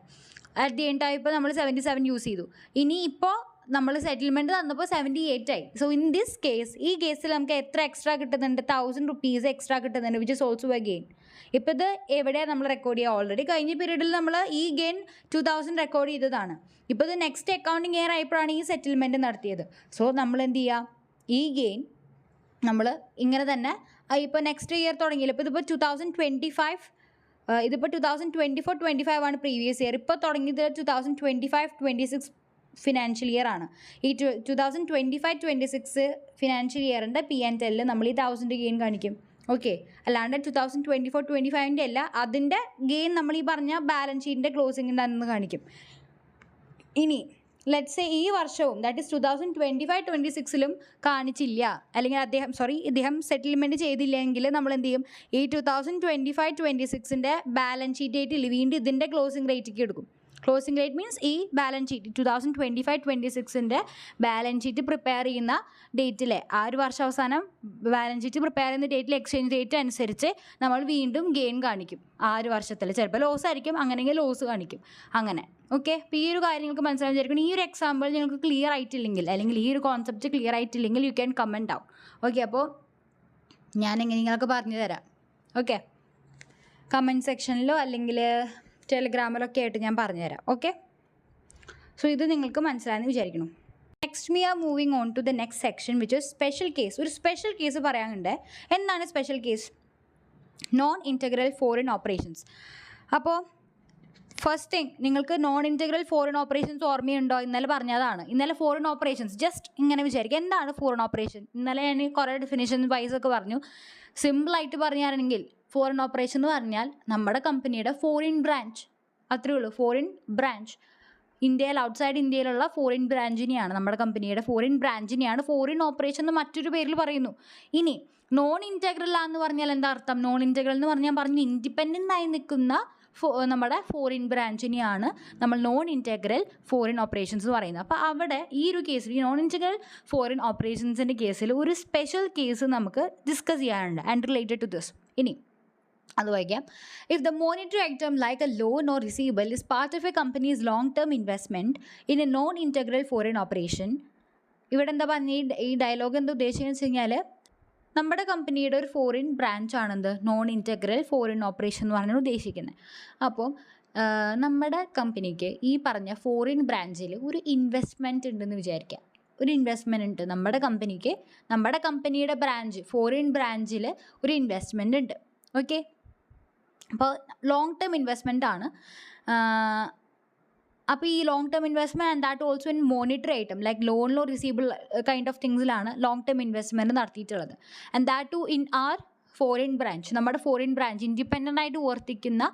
അറ്റ് ദി എൻഡ് ആയപ്പോൾ നമ്മൾ 77 യൂസ് ചെയ്തു. ഇനി ഇപ്പോൾ നമ്മൾ സെറ്റിൽമെൻറ്റ് തന്നപ്പോൾ 78 ആയി. സോ ഇൻ ദിസ് കേസ്, ഈ കേസിൽ നമുക്ക് എത്ര എക്സ്ട്രാ കിട്ടുന്നുണ്ട്, 1,000 rupees എക്സ്ട്രാ കിട്ടുന്നുണ്ട്, which is also A gain. ഇപ്പോൾ ഇത് എവിടെയാണ് നമ്മൾ റെക്കോർഡ് ചെയ്യുക, ഓൾറെഡി കഴിഞ്ഞ പീരീഡിൽ നമ്മൾ ഈ ഗെയിൻ 2,000 റെക്കോർഡ് ചെയ്തതാണ്. ഇപ്പോൾ ഇത് നെക്സ്റ്റ് അക്കൗണ്ടിങ് ഇയർ ആയപ്പോഴാണ് ഈ സെറ്റിൽമെൻറ്റ് നടത്തിയത്. സോ നമ്മൾ എന്ത് ചെയ്യുക, ഈ ഗെയിൻ നമ്മൾ ഇങ്ങനെ തന്നെ ഇപ്പോൾ നെക്സ്റ്റ് ഇയർ തുടങ്ങിയില്ല. ഇപ്പോൾ ഇതിപ്പോൾ 2025, ഇതിപ്പോൾ 2024-25 ആണ് പ്രീവിയസ് ഇയർ. ഇപ്പോൾ തുടങ്ങിയത് 2025-26 ഫിനാൻഷ്യൽ ഇയർ ആണ്. ഈ 2025-26 ഫിനാൻഷ്യൽ ഇയറിൻ്റെ P&L നമ്മൾ ഈ 1,000 ഗെയിൻ കാണിക്കും. ഓക്കെ, അല്ലാണ്ട് 2024-25 അല്ല, അതിൻ്റെ ഗെയിൻ നമ്മൾ ഈ പറഞ്ഞ ബാലൻസ് ഷീറ്റിൻ്റെ ക്ലോസിങ്ങിൻ്റെ അന്ന് കാണിക്കും. ഇനി ലെറ്റ്സ് സേ ഈ വർഷവും, ദാറ്റ് ഈസ് 2025-26 കാണിച്ചില്ല, അല്ലെങ്കിൽ ഇദ്ദേഹം സെറ്റിൽമെൻറ്റ് ചെയ്തില്ലെങ്കിൽ നമ്മൾ എന്ത് ചെയ്യും, ഈ 2025-26 ബാലൻസ് ഷീറ്റ് ഡേറ്റിൽ വീണ്ടും ഇതിൻ്റെ ക്ലോസിംഗ് റേറ്റിലേക്ക് എടുക്കും. ക്ലോസിംഗ് റേറ്റ് മീൻസ് ഈ balance sheet 2025-26 balance sheet prepare ചെയ്യുന്ന ഡേറ്റിലെ ആ ഒരു വർഷം അവസാനം ബാലൻസ് ഷീറ്റ് പ്രിപ്പയർ ചെയ്യുന്ന ഡേറ്റിൽ എക്സ്ചേഞ്ച് റേറ്റ് അനുസരിച്ച് നമ്മൾ വീണ്ടും ഗെയിൻ കാണിക്കും ആ ഒരു വർഷത്തിൽ. ചിലപ്പോൾ ലോസ് ആയിരിക്കും, അങ്ങനെയെങ്കിൽ ലോസ് കാണിക്കും, അങ്ങനെ. ഓക്കെ, അപ്പോൾ ഈ ഒരു കാര്യം നിങ്ങൾക്ക് മനസ്സിലാക്കാൻ വിചാരിക്കണം. ഈ ഒരു എക്സാമ്പിൾ നിങ്ങൾക്ക് ക്ലിയർ ആയിട്ടില്ലെങ്കിൽ, അല്ലെങ്കിൽ ഈ ഒരു കോൺസെപ്റ്റ് ക്ലിയർ ആയിട്ടില്ലെങ്കിൽ you can comment down. Okay, അപ്പോൾ ഞാൻ നിങ്ങൾക്ക് പറഞ്ഞു തരാം. ഓക്കെ, കമൻറ്റ് സെക്ഷനിലോ അല്ലെങ്കിൽ ടെലിഗ്രാമിലൊക്കെ ആയിട്ട് ഞാൻ പറഞ്ഞുതരാം. ഓക്കെ, സോ ഇത് നിങ്ങൾക്ക് മനസ്സിലായെന്ന് വിചാരിക്കണം. Next we are moving on to the next section which is special case. ഒരു സ്പെഷ്യൽ കേസ് പറയാനുണ്ട്. എന്താണ് special case? Non integral foreign operations. അപ്പോൾ ഫസ്റ്റ് തിങ്, നിങ്ങൾക്ക് നോൺ ഇൻറ്റഗ്രൽ ഫോറിൻ ഓപ്പറേഷൻസ് ഓർമ്മയുണ്ടോ? ഇന്നലെ പറഞ്ഞതാണ്. ഇന്നലെ ഫോറിൻ ഓപ്പറേഷൻസ് ജസ്റ്റ് ഇങ്ങനെ വിചാരിക്കുക, എന്താണ് ഫോറിൻ ഓപ്പറേഷൻ? ഇന്നലെ ഞാൻ കുറേ ഡെഫിനേഷൻ വൈസ് ഒക്കെ പറഞ്ഞു. സിമ്പിളായിട്ട് പറഞ്ഞാണെങ്കിൽ ഫോറിൻ ഓപ്പറേഷൻ എന്ന് പറഞ്ഞാൽ നമ്മുടെ കമ്പനിയുടെ ഫോറിൻ ബ്രാഞ്ച്, അത്രയേ ഉള്ളൂ. ഫോറിൻ ബ്രാഞ്ച്, ഇന്ത്യയിൽ ഔട്ട്സൈഡ് ഇന്ത്യയിലുള്ള ഫോറിൻ ബ്രാഞ്ചിനെയാണ്, നമ്മുടെ കമ്പനിയുടെ ഫോറിൻ ബ്രാഞ്ചിനെയാണ് ഫോറിൻ ഓപ്പറേഷൻ എന്ന് മറ്റൊരു പേരിൽ പറയുന്നു. ഇനി നോൺ ഇൻറ്റഗ്രൽ എന്ന് പറഞ്ഞാൽ എന്താ അർത്ഥം? നോൺ ഇൻറ്റഗ്രൽ എന്ന് പറഞ്ഞാൽ പറഞ്ഞു ഇൻഡിപെൻഡൻ്റ് ആയി നിൽക്കുന്ന നമ്മുടെ ഫോറിൻ ബ്രാഞ്ചിനെയാണ് നമ്മൾ നോൺ ഇൻറ്റഗ്രൽ ഫോറിൻ ഓപ്പറേഷൻസ് എന്ന് പറയുന്നത്. അപ്പോൾ അവിടെ ഈ ഒരു കേസിൽ, ഈ നോൺ ഇൻറ്റഗ്രൽ ഫോറിൻ ഓപ്പറേഷൻസിൻ്റെ കേസിൽ ഒരു സ്പെഷ്യൽ കേസ് നമുക്ക് ഡിസ്കസ് ചെയ്യാനുണ്ട് ആൻഡ് റിലേറ്റഡ് ടു ദിസ്. ഇനി അത് വായിക്കാം. If the monetary item like A loan or receivable is part of a company's long term investment in A non integral foreign operation. ഇവിടെ എന്താ പറഞ്ഞ ഈ ഡയലോഗ് എന്താ ഉദ്ദേശിക്കുന്നത് വെച്ച് കഴിഞ്ഞാൽ, നമ്മുടെ കമ്പനിയുടെ ഒരു ഫോറിൻ ബ്രാഞ്ചാണെന്ത് നോൺ ഇൻറ്റഗ്രൽ ഫോറിൻ ഓപ്പറേഷൻ എന്ന് പറഞ്ഞാൽ ഉദ്ദേശിക്കുന്നത്. അപ്പോൾ നമ്മുടെ കമ്പനിക്ക് ഈ പറഞ്ഞ ഫോറിൻ ബ്രാഞ്ചിൽ ഒരു ഇൻവെസ്റ്റ്മെൻറ്റ് ഉണ്ടെന്ന് വിചാരിക്കാം. ഒരു ഇൻവെസ്റ്റ്മെൻറ്റ് ഉണ്ട് നമ്മുടെ കമ്പനിക്ക്, നമ്മുടെ കമ്പനിയുടെ ബ്രാഞ്ച് ഫോറിൻ ബ്രാഞ്ചിൽ ഒരു ഇൻവെസ്റ്റ്മെൻറ്റ് ഉണ്ട്. ഓക്കെ, അപ്പോൾ ലോങ് ടേം ഇൻവെസ്റ്റ്മെൻ്റ് ആണ്. അപ്പോൾ ഈ long term investment and that also in monetary item like ലോണിലോ റിസീവബിൾ കൈൻഡ് ഓഫ് തിങ്സിലാണ് ലോങ് ടേം ഇൻവെസ്റ്റ്മെൻറ്റ് നടത്തിയിട്ടുള്ളത്. And that too in our foreign branch, നമ്മുടെ ഫോറിൻ ബ്രാഞ്ച് ഇൻഡിപെൻഡൻ്റ് ആയിട്ട് വർത്തിക്കുന്ന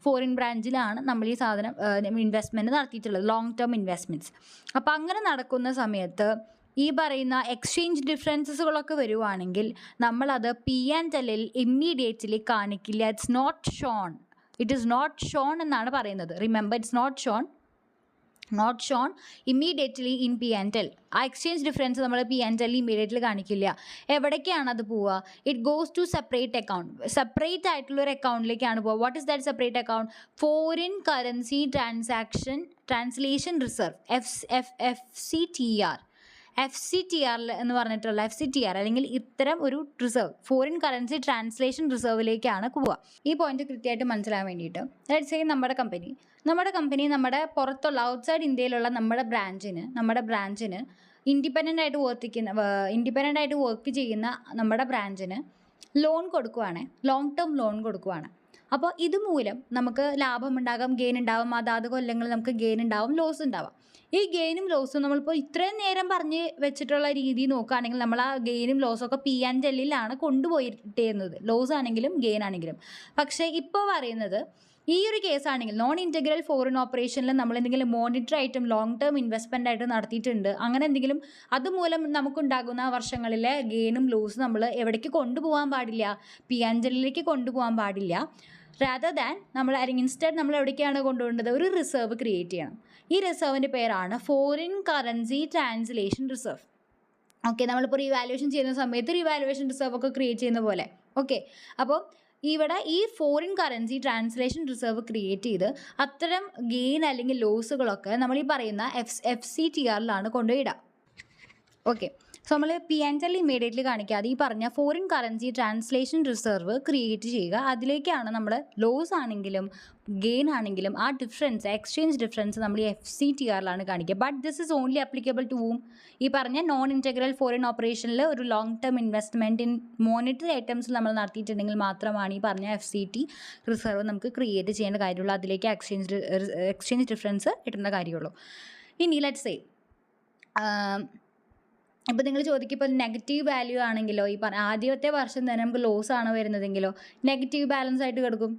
ഫോറിൻ ബ്രാഞ്ചിലാണ് നമ്മൾ ഈ സാധനം ഇൻവെസ്റ്റ്മെൻറ്റ് നടത്തിയിട്ടുള്ളത്, ലോങ് ടേം ഇൻവെസ്റ്റ്മെൻറ്റ്സ്. അപ്പോൾ അങ്ങനെ നടക്കുന്ന സമയത്ത് ഈ പറയുന്ന എക്സ്ചേഞ്ച് ഡിഫറൻസസുകളൊക്കെ വരുവാണെങ്കിൽ നമ്മളത് P&L ഇമ്മീഡിയറ്റ്ലി കാണിക്കില്ല. It's not shown, it is not shown എന്നാണ് പറയുന്നത്. Remember, it's not shown. Not shown immediately in P and L. ആ എക്സ്ചേഞ്ച് ഡിഫറൻസ് നമ്മൾ പി ആൻഡ് എൽ ഇമ്മീഡിയറ്റ്ലി കാണിക്കില്ല. എവിടേക്കാണ് അത് പോവുക? It goes to separate account. Separate ആയിട്ടുള്ള ഒരു അക്കൗണ്ടിലേക്കാണ് പോവുക. What is that separate account? Foreign currency translation reserve, FCTR. FCTR എന്ന് പറഞ്ഞിട്ടുള്ള FCTR അല്ലെങ്കിൽ ഇത്തരം ഒരു റിസർവ്, ഫോറിൻ കറൻസി ട്രാൻസ്ലേഷൻ റിസർവിലേക്കാണ് പോവുക. ഈ പോയിന്റ് കൃത്യമായിട്ട് മനസ്സിലാൻ വേണ്ടിയിട്ട് ലെറ്റ്സ് സേ നമ്മുടെ കമ്പനി നമ്മുടെ പുറത്തുള്ള ഔട്ട്സൈഡ് ഇന്ത്യയിലുള്ള നമ്മുടെ ബ്രാഞ്ചിന് ഇൻഡിപെൻഡൻ്റ് ആയിട്ട് വർക്ക് ചെയ്യുന്ന നമ്മുടെ ബ്രാഞ്ചിന് ലോൺ കൊടുക്കുവാണ്, ലോങ് ടേം ലോൺ കൊടുക്കുവാണ്. അപ്പോൾ ഇതുമൂലം നമുക്ക് ലാഭമുണ്ടാകാം, ഗെയിൻ ഉണ്ടാവും. അതാത് കൊല്ലങ്ങളിൽ നമുക്ക് ഗെയിൻ ഉണ്ടാവും, ലോസ് ഉണ്ടാവാം. ഈ ഗെയിനും ലോസും നമ്മളിപ്പോൾ ഇത്രയും നേരം പറഞ്ഞ് വെച്ചിട്ടുള്ള രീതി നോക്കുകയാണെങ്കിൽ നമ്മൾ ആ ഗെയിനും ലോസൊക്കെ പി ആൻഡ് എല്ലിലാണ് കൊണ്ടുപോയിരുന്നത്, ലോസ് ആണെങ്കിലും ഗെയിൻ ആണെങ്കിലും. പക്ഷേ ഇപ്പോൾ പറയുന്നത് ഈ ഒരു കേസാണെങ്കിൽ നോൺ ഇൻറ്റഗ്രൽ ഫോറിൻ ഓപ്പറേഷനിൽ നമ്മൾ എന്തെങ്കിലും മോണിറ്ററി ആയിട്ടും ലോങ് ടേം ഇൻവെസ്റ്റ്മെൻ്റ് ആയിട്ട് നടത്തിയിട്ടുണ്ട്, അങ്ങനെ എന്തെങ്കിലും അതുമൂലം നമുക്കുണ്ടാകുന്ന വർഷങ്ങളിലെ ഗെയിനും ലോസും നമ്മൾ എവിടേക്ക് കൊണ്ടുപോകാൻ പാടില്ല? പി ആൻഡ് എല്ലിലേക്ക് കൊണ്ടുപോകാൻ പാടില്ല. റാദർ ദാൻ ഇൻസ്റ്റഡ് നമ്മൾ എവിടേക്കാണ് കൊണ്ടുപോകേണ്ടത്? ഒരു റിസർവ് ക്രിയേറ്റ് ചെയ്യണം. ഈ റിസർവിൻ്റെ പേരാണ് foreign currency translation reserve. Okay, നമ്മളിപ്പോൾ റിവാലുവേഷൻ ചെയ്യുന്ന സമയത്ത് റിവാലുവേഷൻ റിസർവ് ഒക്കെ ക്രിയേറ്റ് ചെയ്യുന്ന പോലെ. ഓക്കെ, അപ്പോൾ ഇവിടെ ഈ foreign currency translation reserve create ചെയ്ത് അത്തരം ഗെയിൻ അല്ലെങ്കിൽ ലോസുകളൊക്കെ നമ്മൾ ഈ പറയുന്ന FCTRലാണ് കൊണ്ടുപോയിടുക. ഓക്കെ, സോ നമ്മൾ പി ആൻഡ് എൽ ഇമ്മീഡിയറ്റ്ലി കാണിക്കാതെ ഈ പറഞ്ഞ foreign currency translation reserve create ചെയ്യുക. അതിലേക്കാണ് നമ്മൾ ലോസ് ആണെങ്കിലും ഗെയിൻ ആണെങ്കിലും ആ ഡിഫറൻസ്, എക്സ്ചേഞ്ച് ഡിഫറൻസ് നമ്മൾ ഈ FCTRലാണ് കാണിക്കുക. But this is only applicable to whom? ഈ പറഞ്ഞ നോൺ ഇൻറ്റഗ്രൽ ഫോറിൻ ഓപ്പറേഷനിൽ ഒരു long term investment in monetary ഐറ്റംസിൽ നമ്മൾ നടത്തിയിട്ടുണ്ടെങ്കിൽ മാത്രമാണ് ഈ പറഞ്ഞ FCT റിസർവ് നമുക്ക് ക്രിയേറ്റ് ചെയ്യേണ്ട കാര്യമുള്ളൂ. അതിലേക്ക് എക്സ്ചേഞ്ച് ഡിഫറൻസ് ഇടേണ്ട കാര്യമുള്ളൂ. ഇനി ലെറ്റ്സ് സേ ഇപ്പോൾ നിങ്ങൾ ചോദിക്കും, ഇപ്പോൾ നെഗറ്റീവ് വാല്യൂ ആണെങ്കിലോ, ഈ ആദ്യത്തെ വർഷം തന്നെ നമുക്ക് ലോസ് ആണ് വരുന്നതെങ്കിലോ നെഗറ്റീവ് ബാലൻസ് ആയിട്ട് കിടക്കും.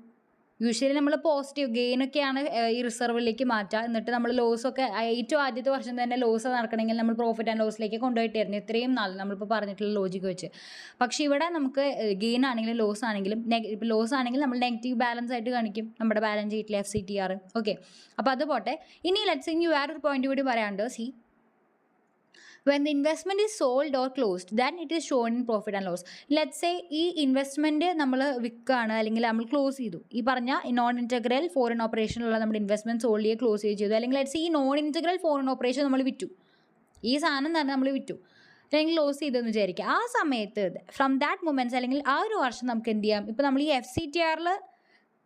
യൂഷ്വലി നമ്മൾ പോസിറ്റീവ് ഗെയിനൊക്കെയാണ് ഈ റിസർവിലേക്ക് മാറ്റുക. എന്നിട്ട് നമ്മൾ ലോസൊക്കെ ഏറ്റവും ആദ്യത്തെ വർഷം തന്നെ ലോസ് നടക്കണമെങ്കിൽ നമ്മൾ പ്രോഫിറ്റ് ആൻഡ് ലോസിലേക്ക് കൊണ്ടുപോയിട്ടായിരുന്നു ഇത്രയും നാൾ നമ്മളിപ്പോൾ പറഞ്ഞിട്ടുള്ള ലോജിക്ക് വെച്ച്. പക്ഷേ ഇവിടെ നമുക്ക് ഗെയിൻ ആണെങ്കിലും ലോസ് ആണെങ്കിലും ഇപ്പോൾ ലോസ് ആണെങ്കിൽ നമ്മൾ നെഗറ്റീവ് ബാലൻസ് ആയിട്ട് കാണിക്കും നമ്മുടെ ബാലൻസ് ഷീറ്റിലെ FCTR. ഓക്കെ, അപ്പോൾ അത് പോട്ടെ. ഇനി ലെറ്റ്സ് ഇനി വേറൊരു പോയിന്റ് കൂടി പറയാനുണ്ട്. when the investment is sold or closed, then it is shown in profit and loss. Let's say ഈ ഇൻവെസ്റ്റ്മെൻറ്റ് നമ്മൾ വിൽക്കുകയാണ് അല്ലെങ്കിൽ നമ്മൾ ക്ലോസ് ചെയ്തു. ഈ പറഞ്ഞ നോൺ ഇൻറ്റഗ്രൽ ഫോറിൻ ഓപ്പറേഷനിലുള്ള നമ്മുടെ ഇൻവെസ്റ്റ്മെൻറ്റ് സോൾഡ് ക്ലോസ് ചെയ്തു. അല്ലെങ്കിൽ ലെറ്റ്സ് ഈ നോൺ ഇൻറ്റഗ്രൽ ഫോറിൻ ഓപ്പറേഷൻ നമ്മൾ വിറ്റു, ഈ സാധനം തന്നെ നമ്മൾ വിറ്റു അല്ലെങ്കിൽ ക്ലോസ് ചെയ്തെന്ന് വിചാരിക്കുക. ആ സമയത്ത് ഫ്രം ദാറ്റ് മൊമെൻറ്റ്സ് അല്ലെങ്കിൽ ആ ഒരു വർഷം നമുക്ക് എന്ത് ചെയ്യാം? ഇപ്പോൾ നമ്മൾ ഈ FCTRൽ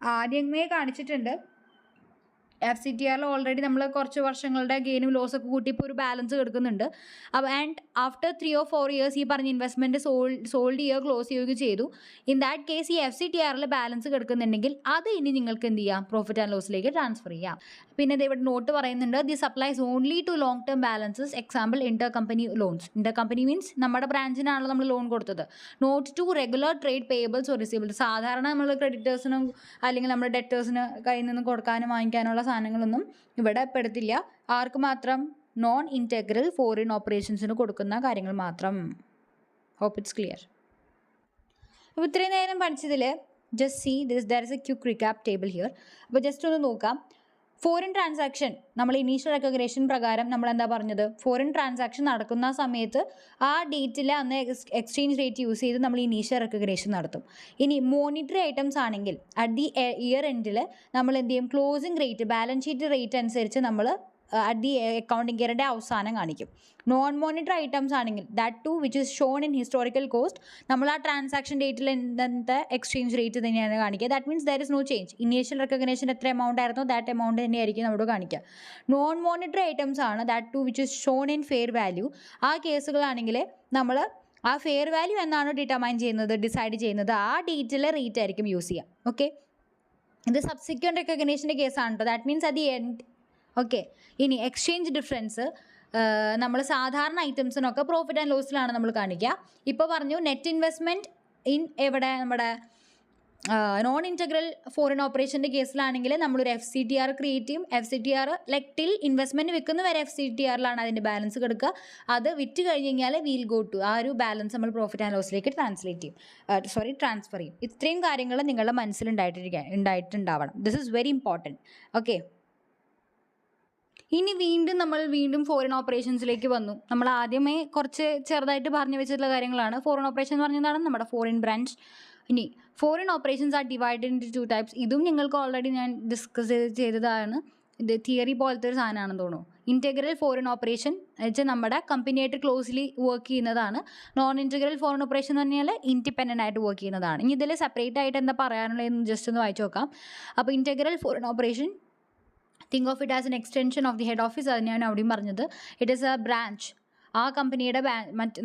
ആദ്യമേ കാണിച്ചിട്ടുണ്ട്. FCTRൽ ഓൾറെഡി നമ്മൾ കുറച്ച് വർഷങ്ങളുടെ ഗെയിനും ലോസൊക്കെ കൂട്ടി ഇപ്പോൾ ഒരു ബാലൻസ് കിടക്കുന്നുണ്ട്. അപ്പോൾ ആൻഡ് ആഫ്റ്റർ 3 or 4 years ഈ പറഞ്ഞ ഇൻവെസ്റ്റ്മെൻറ്റ് സോൾഡ് ചെയ്യുകയോ ക്ലോസ് ചെയ്യുകയോ ചെയ്തു. ഇൻ ദാറ്റ് കേസ് ഈ FCTRൽ ബാലൻസ് കിടക്കുന്നുണ്ടെങ്കിൽ അത് ഇനി നിങ്ങൾക്ക് എന്ത് ചെയ്യാം? പ്രോഫിറ്റ് ആൻഡ് ലോസിലേക്ക് ട്രാൻസ്ഫർ ചെയ്യാം. പിന്നെ ഇത് ഇവിടെ നോട്ട് പറയുന്നുണ്ട്, this applies only to long term balances. Example inter company loans. Inter company means നമ്മുടെ ബ്രാഞ്ചിനാണല്ലോ നമ്മൾ ലോൺ കൊടുത്തത്. Not to regular trade payables or receivables. സാധാരണ നമ്മൾ ക്രെഡിറ്റേഴ്സിനും അല്ലെങ്കിൽ നമ്മുടെ ഡെറ്റേഴ്സിന് കയ്യിൽ നിന്ന് കൊടുക്കാനും വാങ്ങിക്കാനുള്ള സാധനങ്ങളൊന്നും ഇവിടെ പെടുത്തില്ല. ആർക്ക് മാത്രം? നോൺ ഇൻറ്റഗ്രൽ ഫോറിൻ ഓപ്പറേഷൻസിന് കൊടുക്കുന്ന കാര്യങ്ങൾ മാത്രം. Hope it's clear. അപ്പോൾ ഇത്രയും നേരം പഠിച്ചതിൽ just see there is a quick recap table here. അപ്പോൾ ജസ്റ്റ് ഒന്ന് നോക്കാം. ഫോറിൻ ട്രാൻസാക്ഷൻ നമ്മൾ ഇനീഷ്യൽ റെക്കഗ്നേഷൻ പ്രകാരം നമ്മൾ എന്താ പറഞ്ഞത്? ഫോറിൻ ട്രാൻസാക്ഷൻ നടക്കുന്ന സമയത്ത് ആ ഡേറ്റിൽ അന്ന് എക്സ്ചേഞ്ച് റേറ്റ് യൂസ് ചെയ്ത് നമ്മൾ ഇനീഷ്യൽ റെക്കഗ്നേഷൻ നടത്തും. ഇനി മോണിറ്ററി ഐറ്റംസ് ആണെങ്കിൽ അറ്റ് ദി ഇയർ എൻഡിൽ നമ്മൾ എന്ത് ചെയ്യും? Closing rate, balance sheet rate അനുസരിച്ച് നമ്മൾ അറ്റ് ദി അക്കൗണ്ടിംഗ് ഇയറിൻ്റെ അവസാനം കാണിക്കും. നോൺ മോണിറ്ററി ഐറ്റംസ് ആണെങ്കിൽ that to which is shown in historical cost, നമ്മൾ ആ ട്രാൻസാക്ഷൻ ഡേറ്റിൽ എന്താ എക്സ്ചേഞ്ച് റേറ്റ് തന്നെയാണ് കാണിക്കുക. That means there is no change. Initial recognition എത്ര എമൗണ്ട് ആയിരുന്നോ ദാറ്റ് എമൗണ്ട് തന്നെയായിരിക്കും നമ്മൾ കാണിക്കുക. നോൺ മോണിറ്ററി ഐറ്റംസ് ആണ് that to which is shown in fair value. ആ കേസുകളാണെങ്കിൽ നമ്മൾ ആ ഫെയർ വാല്യൂ എന്നാണ് ഡിസൈഡ് ചെയ്യുന്നത് ആ ഡേറ്റിലെ റേറ്റ് ആയിരിക്കും യൂസ് ചെയ്യുക. ഓക്കെ, ഇത് സബ്സിക്വൻറ്റ് റെക്കഗ്നേഷൻ്റെ കേസാണ് കേട്ടോ. That means at the end. Okay, ഇനി എക്സ്ചേഞ്ച് ഡിഫറൻസ് നമ്മൾ സാധാരണ ഐറ്റംസിനൊക്കെ പ്രോഫിറ്റ് ആൻഡ് ലോസിലാണ് നമ്മൾ കാണിക്കുക. ഇപ്പോൾ പറഞ്ഞു നെറ്റ് ഇൻവെസ്റ്റ്മെൻറ്റ് ഇൻ എവിടെ? നമ്മുടെ നോൺ ഇൻറ്റഗ്രൽ ഫോറിൻ ഓപ്പറേഷൻ്റെ കേസിലാണെങ്കിൽ നമ്മളൊരു FCTR ക്രിയേറ്റ് ചെയ്യും. FCTR ലൈക്ക് ടിൽ ഇൻവെസ്റ്റ്മെൻറ്റ് വിൽക്കുന്ന വരെ FCTRലാണ് അതിൻ്റെ ബാലൻസ് കിടക്കുക. അത് വിറ്റ് കഴിഞ്ഞ് കഴിഞ്ഞാൽ വീൽ ഗോ ടു ആ ഒരു ബാലൻസ് നമ്മൾ പ്രോഫിറ്റ് ആൻഡ് ലോസിലേക്ക് ട്രാൻസ്ഫർ ചെയ്യും. ഇത്രയും കാര്യങ്ങൾ നിങ്ങളുടെ മനസ്സിലുണ്ടായിട്ടുണ്ടാവണം. This is very important. Okay, ഇനി വീണ്ടും ഫോറിൻ ഓപ്പറേഷൻസിലേക്ക് വന്നു. നമ്മൾ ആദ്യമേ കുറച്ച് ചെറുതായിട്ട് പറഞ്ഞു വെച്ചിട്ടുള്ള കാര്യങ്ങളാണ്. ഫോറിൻ ഓപ്പറേഷൻ എന്ന് പറഞ്ഞതാണ് നമ്മുടെ ഫോറിൻ ബ്രാഞ്ച്. ഇനി foreign operations are divided into 2 types. ഇതും നിങ്ങൾക്ക് ഓൾറെഡി ഞാൻ ഡിസ്കസ് ചെയ്തതാണ്. ഇത് തിയറി പോലത്തെ ഒരു സാധനമാണെന്ന് തോന്നുന്നു. ഇൻറ്റഗ്രൽ ഫോറിൻ ഓപ്പറേഷൻ വെച്ചാൽ നമ്മുടെ കമ്പനിയായിട്ട് ക്ലോസ്ലി വർക്ക് ചെയ്യുന്നതാണ്. നോൺ ഇൻറ്റഗ്രൽ ഫോറിൻ ഓപ്പറേഷൻ എന്ന് പറഞ്ഞാൽ ഇൻഡിപെൻഡൻ്റ് ആയിട്ട് വർക്ക് ചെയ്യുന്നതാണ്. ഇനി ഇതിൽ സെപ്പറേറ്റ് ആയിട്ട് എന്താ പറയാനുള്ളതെന്ന് ജസ്റ്റ് ഒന്ന് വായിച്ച് നോക്കാം. അപ്പോൾ integral foreign operation, think of it as an extension of the head office. അത് ഞാൻ അവിടെയും പറഞ്ഞത്. It is A branch. ആ കമ്പനിയുടെ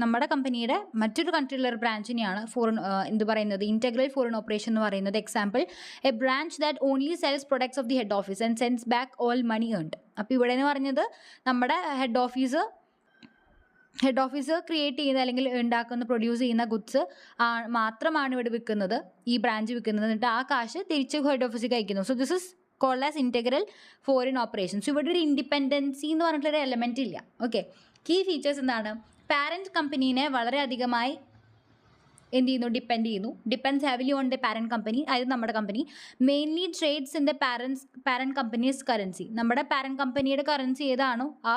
നമ്മുടെ കമ്പനിയുടെ മറ്റൊരു കൺട്രിയിലുള്ള ഒരു ബ്രാഞ്ചിനെയാണ് എന്ത് പറയുന്നത്, ഇൻറ്റഗ്രൽ ഫോറിൻ ഓപ്പറേഷൻ എന്ന് പറയുന്നത്. Example, a branch that only sells products of the head office and sends back all money earned. അപ്പോൾ ഇവിടെ എന്ന് പറഞ്ഞത് നമ്മുടെ ഹെഡ് ഓഫീസ് ക്രിയേറ്റ് ചെയ്യുന്ന അല്ലെങ്കിൽ ഉണ്ടാക്കുന്ന പ്രൊഡ്യൂസ് ചെയ്യുന്ന ഗുഡ്സ് മാത്രമാണ് ഇവിടെ വിൽക്കുന്നത്, ഈ ബ്രാഞ്ച് വിൽക്കുന്നത്. എന്നിട്ട് ആ കാശ് തിരിച്ച് ഹെഡ് ഓഫീസിൽ അയക്കുന്നു. So this is called as integral foreign operations. ഇവിടെ ഒരു ഇൻഡിപെൻഡൻസി എന്ന് പറഞ്ഞിട്ടൊരു എലമെൻറ്റ് ഇല്ല. ഓക്കെ, കീ ഫീച്ചേഴ്സ് എന്താണ്? പാരൻറ്റ് കമ്പനീനെ വളരെയധികമായി എന്ത് ചെയ്യുന്നു, depends heavily on the parent company. അതായത് നമ്മുടെ company mainly trades in the parent company's currency. നമ്മുടെ പാരൻറ്റ് കമ്പനിയുടെ കറൻസി ഏതാണോ ആ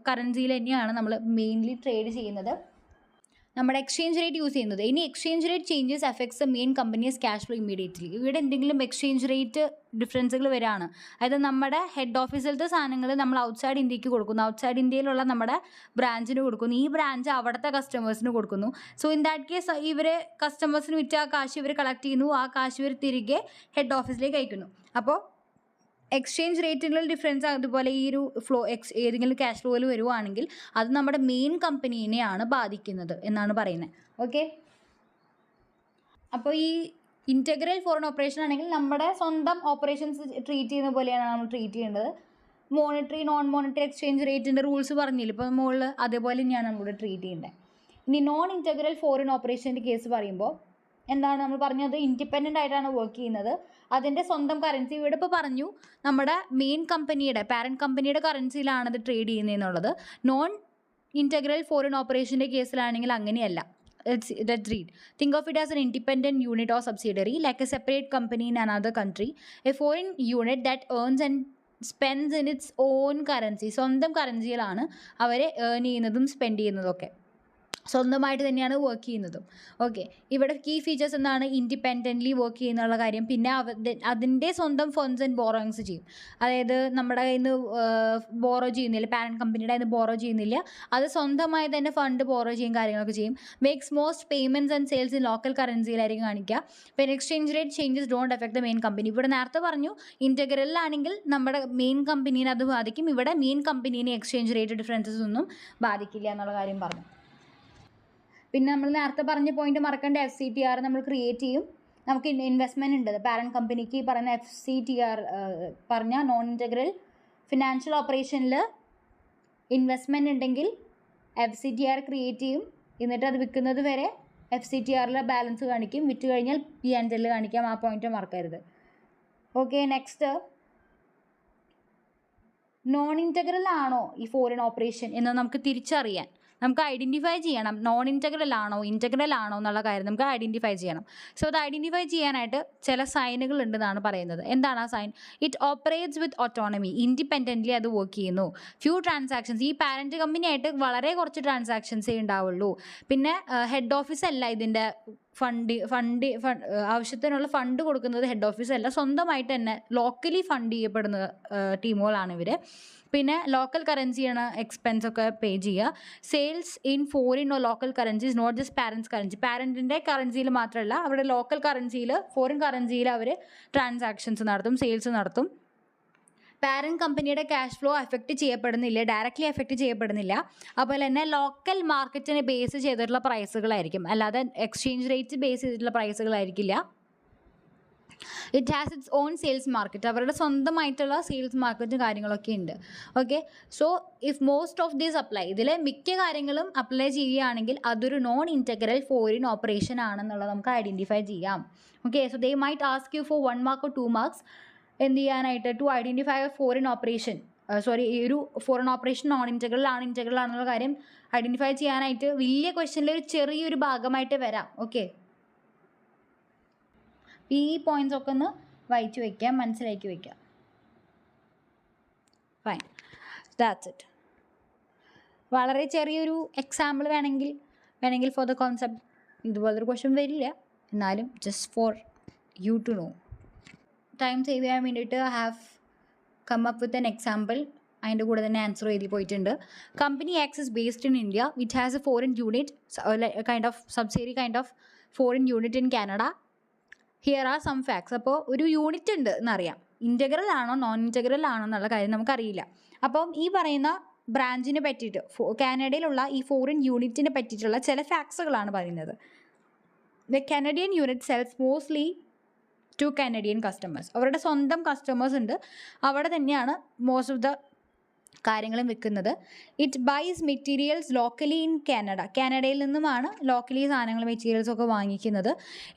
കറൻസിയിൽ തന്നെയാണ് നമ്മൾ മെയിൻലി ട്രേഡ് ചെയ്യുന്നത്, നമ്മുടെ എക്സ്ചേഞ്ച് റേറ്റ് യൂസ് ചെയ്യുന്നത്. ഇനി exchange rate changes affects the main companies cash flow immediately. ഇവിടെ എന്തെങ്കിലും എക്സ്ചേഞ്ച് റേറ്റ് ഡിഫറൻസുകൾ വരികയാണ്, അതായത് നമ്മുടെ ഹെഡ് ഓഫീസിലത്തെ സാധനങ്ങൾ നമ്മൾ ഔട്ട്സൈഡ് ഇന്ത്യക്ക് കൊടുക്കുന്നു, ഔട്ട്സൈഡ് ഇന്ത്യയിലുള്ള നമ്മുടെ ബ്രാഞ്ചിന് കൊടുക്കുന്നു, ഈ ബ്രാഞ്ച് അവിടുത്തെ കസ്റ്റമേഴ്സിന് കൊടുക്കുന്നു. സോ ഇൻ ദാറ്റ് കേസ് ഇവർ കസ്റ്റമേഴ്സിന് വിറ്റ ആ കാശ് ഇവർ കളക്ട് ചെയ്യുന്നു, ആ കാശ് ഇവർ തിരികെ ഹെഡ് ഓഫീസിലേക്ക് അയക്കുന്നു. അപ്പോൾ എക്സ്ചേഞ്ച് റേറ്റുകളിൽ ഡിഫറൻസ്, അതുപോലെ ഈ ഒരു ഏതെങ്കിലും ക്യാഷ് ഫ്ലോയിൽ വരുവാണെങ്കിൽ അത് നമ്മുടെ മെയിൻ കമ്പനീനെയാണ് ബാധിക്കുന്നത് എന്നാണ് പറയുന്നത്. ഓക്കെ, അപ്പോൾ ഈ ഇൻറ്റഗ്രൽ ഫോറിൻ ഓപ്പറേഷൻ ആണെങ്കിൽ നമ്മുടെ സ്വന്തം ഓപ്പറേഷൻസ് ട്രീറ്റ് ചെയ്യുന്ന പോലെയാണ് നമ്മൾ ട്രീറ്റ് ചെയ്യേണ്ടത്. മോണിറ്ററി നോൺ മോണിറ്ററി എക്സ്ചേഞ്ച് റേറ്റിൻ്റെ റൂൾസ് പറഞ്ഞില്ല ഇപ്പോൾ മുകളിൽ, അതേപോലെ തന്നെയാണ് നമ്മളിവിടെ ട്രീറ്റ് ചെയ്യേണ്ടത്. ഇനി നോൺ ഇൻറ്റഗ്രൽ ഫോറിൻ ഓപ്പറേഷൻ്റെ കേസ് പറയുമ്പോൾ എന്താണ് നമ്മൾ പറഞ്ഞത്, ഇൻഡിപെൻഡൻ്റ് ആയിട്ടാണ് വർക്ക് ചെയ്യുന്നത്, അതിൻ്റെ സ്വന്തം കറൻസി. ഇവിടെ ഇപ്പോൾ പറഞ്ഞു നമ്മുടെ മെയിൻ കമ്പനിയുടെ പാരൻറ്റ് കമ്പനിയുടെ കറൻസിയിലാണ് അത് ട്രേഡ് ചെയ്യുന്നതെന്നുള്ളത്. നോൺ ഇൻറ്റഗ്രൽ ഫോറിൻ ഓപ്പറേഷൻ്റെ കേസിലാണെങ്കിൽ അങ്ങനെയല്ല. Let's read. Think of it as an independent unit or subsidiary, like a separate company in another country. A foreign unit that earns and spends in its own currency. സ്വന്തം കറൻസിയിലാണ് അവർ earn ചെയ്യുന്നതും spend ചെയ്യുന്നതൊക്കെ, സ്വന്തമായിട്ട് തന്നെയാണ് work ചെയ്യുന്നതും. Okay, ഇവിടെ key features എന്താണ്, independently work ചെയ്യുന്നുള്ള കാര്യം. പിന്നെ അതിൻ്റെ സ്വന്തം ഫണ്ട്സ് ആൻഡ് ബോറോയിങ്സ് ചെയ്യും, അതായത് നമ്മുടെ കയ്യിൽ നിന്ന് ബോറോ ചെയ്യുന്നില്ല, പാരൻറ്റ് കമ്പനിയുടെ കയ്യിൽ നിന്ന് ബോറോ ചെയ്യുന്നില്ല, അത് സ്വന്തമായി തന്നെ ഫണ്ട് ബോറോ ചെയ്യും, കാര്യങ്ങളൊക്കെ ചെയ്യും. Makes most payments and sales in local കറൻസിയിലായിരിക്കും കാണിക്കുക. പിന്നെ exchange rate changes don't affect the main company. ഇവിടെ നേരത്തെ പറഞ്ഞു ഇൻറ്റഗ്രലിലാണെങ്കിൽ നമ്മുടെ മെയിൻ കമ്പനീനെ അത് ബാധിക്കും, ഇവിടെ മെയിൻ കമ്പനീനെ എക്സ്ചേഞ്ച് റേറ്റ് ഡിഫറൻസസ് ഒന്നും ബാധിക്കില്ല എന്നുള്ള കാര്യം പറഞ്ഞു. പിന്നെ നമ്മൾ നേരത്തെ പറഞ്ഞ പോയിന്റ് മറക്കേണ്ട, FCTR നമ്മൾ ക്രിയേറ്റ് ചെയ്യും. നമുക്ക് ഇൻവെസ്റ്റ്മെൻറ്റ് ഉണ്ട് പാരൻറ്റ് കമ്പനിക്ക്. ഈ പറയുന്ന FCTR പറഞ്ഞ നോൺ ഇൻറ്റഗ്രൽ ഫിനാൻഷ്യൽ ഓപ്പറേഷനിൽ ഇൻവെസ്റ്റ്മെൻറ്റ് ഉണ്ടെങ്കിൽ FCTR ക്രിയേറ്റ് ചെയ്യും. എന്നിട്ട് അത് വിൽക്കുന്നത് വരെ FCTRലെ ബാലൻസ് കാണിക്കും, വിറ്റ് കഴിഞ്ഞാൽ P&L കാണിക്കാം. ആ പോയിന്റ് മറക്കരുത്. ഓക്കെ, നെക്സ്റ്റ്, നോൺ ഇൻറ്റഗ്രൽ ആണോ ഈ ഫോറിൻ ഓപ്പറേഷൻ എന്ന് നമുക്ക് തിരിച്ചറിയാൻ, നമുക്ക് ഐഡൻറ്റിഫൈ ചെയ്യണം. നോൺ ഇൻറ്റഗ്രൽ ആണോ ഇൻറ്റഗ്രൽ ആണോ എന്നുള്ള കാര്യം നമുക്ക് ഐഡൻറ്റിഫൈ ചെയ്യണം. സോ അത് ഐഡൻറ്റിഫൈ ചെയ്യാനായിട്ട് ചില സൈനുകൾ ഉണ്ടെന്നാണ് പറയുന്നത്. എന്താണ് ആ sign? It operates with autonomy, independently അത് വർക്ക് ചെയ്യുന്നു. ഫ്യൂ ട്രാൻസാക്ഷൻസ്, ഈ പാരൻറ്റ് കമ്പനിയായിട്ട് വളരെ കുറച്ച് ട്രാൻസാക്ഷൻസേ ഉണ്ടാവുള്ളൂ. പിന്നെ ഹെഡ് ഓഫീസ് അല്ല ഇതിൻ്റെ ആവശ്യത്തിനുള്ള ഫണ്ട് കൊടുക്കുന്നത് ഹെഡ് ഓഫീസ് അല്ല, സ്വന്തമായിട്ട് തന്നെ ലോക്കലി ഫണ്ട് ചെയ്യപ്പെടുന്ന ടീമുകളാണ് ഇവർ. പിന്നെ ലോക്കൽ കറൻസിയാണ് എക്സ്പെൻസ് ഒക്കെ പേ ചെയ്യുക. Sales in foreign or local currencies, not just parent's currency. പാരൻറ്റിൻ്റെ കറൻസിയിൽ മാത്രമല്ല, അവരുടെ ലോക്കൽ കറൻസിയിൽ, ഫോറിൻ കറൻസിയിൽ അവർ ട്രാൻസാക്ഷൻസ് നടത്തും, സെയിൽസ് നടത്തും. പാരൻറ്റ് കമ്പനിയുടെ ക്യാഷ് ഫ്ലോ എഫക്റ്റ് ചെയ്യപ്പെടുന്നില്ല, ഡയറക്റ്റ്ലി എഫക്റ്റ് ചെയ്യപ്പെടുന്നില്ല. അതുപോലെ തന്നെ ലോക്കൽ മാർക്കറ്റിനെ ബേസ് ചെയ്തിട്ടുള്ള പ്രൈസുകളായിരിക്കും, അല്ലാതെ എക്സ്ചേഞ്ച് റേറ്റ് ബേസ് ചെയ്തിട്ടുള്ള പ്രൈസുകളായിരിക്കില്ല. It has its own sales market, അവരുടെ സ്വന്തമായിട്ടുള്ള സെയിൽസ് മാർക്കറ്റും കാര്യങ്ങളൊക്കെ ഉണ്ട്. Okay, so if most of these apply, ഇതിലെ മിക്ക കാര്യങ്ങളും അപ്ലൈ ചെയ്യുകയാണെങ്കിൽ അതൊരു നോൺ ഇൻറ്റഗ്രൽ ഫോറിൻ ഓപ്പറേഷൻ ആണെന്നുള്ളത് നമുക്ക് ഐഡൻറ്റിഫൈ ചെയ്യാം. Okay, so they might ask you for 1 mark or 2 marks എന്ത് ചെയ്യാനായിട്ട്, to identify a foreign operation, ഈ ഒരു ഫോറിൻ ഓപ്പറേഷൻ നോൺ ഇൻറ്റഗ്രൽ ആണ് ഇൻറ്റഗ്രൽ ആണെന്നുള്ള കാര്യം ഐഡൻറ്റിഫൈ ചെയ്യാനായിട്ട് വലിയ ക്വസ്റ്റ്യനിൽ ഒരു ചെറിയൊരു ഭാഗമായിട്ട് വരാം. ഓക്കെ, ഈ പോയിൻറ്റ്സ് ഒക്കെ ഒന്ന് വായിച്ച് വയ്ക്കാം, മനസ്സിലാക്കി വയ്ക്കാം. ഫൈൻ. That's it. വളരെ ചെറിയൊരു എക്സാമ്പിൾ വേണമെങ്കിൽ ഫോർ ദ കോൺസെപ്റ്റ് ഇതുപോലൊരു ക്വസ്റ്റ്യൻ വരില്ല, എന്നാലും just for you to know. Time save ചെയ്യാൻ വേണ്ടിയിട്ട് I have come up with an example. അതിൻ്റെ കൂടെ തന്നെ ആൻസർ എഴുതി പോയിട്ടുണ്ട്. Company X is based in India which has a foreign unit kind of subsidiary kind of foreign unit in Canada. Here are some facts. അപ്പോൾ ഒരു unit ഉണ്ട് എന്നറിയാം, integral ആണോ നോൺ ഇൻറ്റഗ്രൽ ആണോ എന്നുള്ള കാര്യം നമുക്കറിയില്ല. അപ്പം ഈ പറയുന്ന ബ്രാഞ്ചിനെ പറ്റിയിട്ട് കാനഡയിലുള്ള ഈ ഫോറിൻ യൂണിറ്റിനെ പറ്റിയിട്ടുള്ള ചില ഫാക്ട്സുകളാണ് പറയുന്നത്. The Canadian unit sells mostly to Canadian customers. അവരുടെ സ്വന്തം കസ്റ്റമേഴ്സ് ഉണ്ട്, അവിടെ തന്നെയാണ് മോസ്റ്റ് ഓഫ് ദ കാര്യങ്ങളും വിൽക്കുന്നത്. It buys materials locally in Canada. കാനഡയിൽ നിന്നുമാണ് ലോക്കലി സാധനങ്ങൾ മെറ്റീരിയൽസൊക്കെ വാങ്ങിക്കുന്നത്.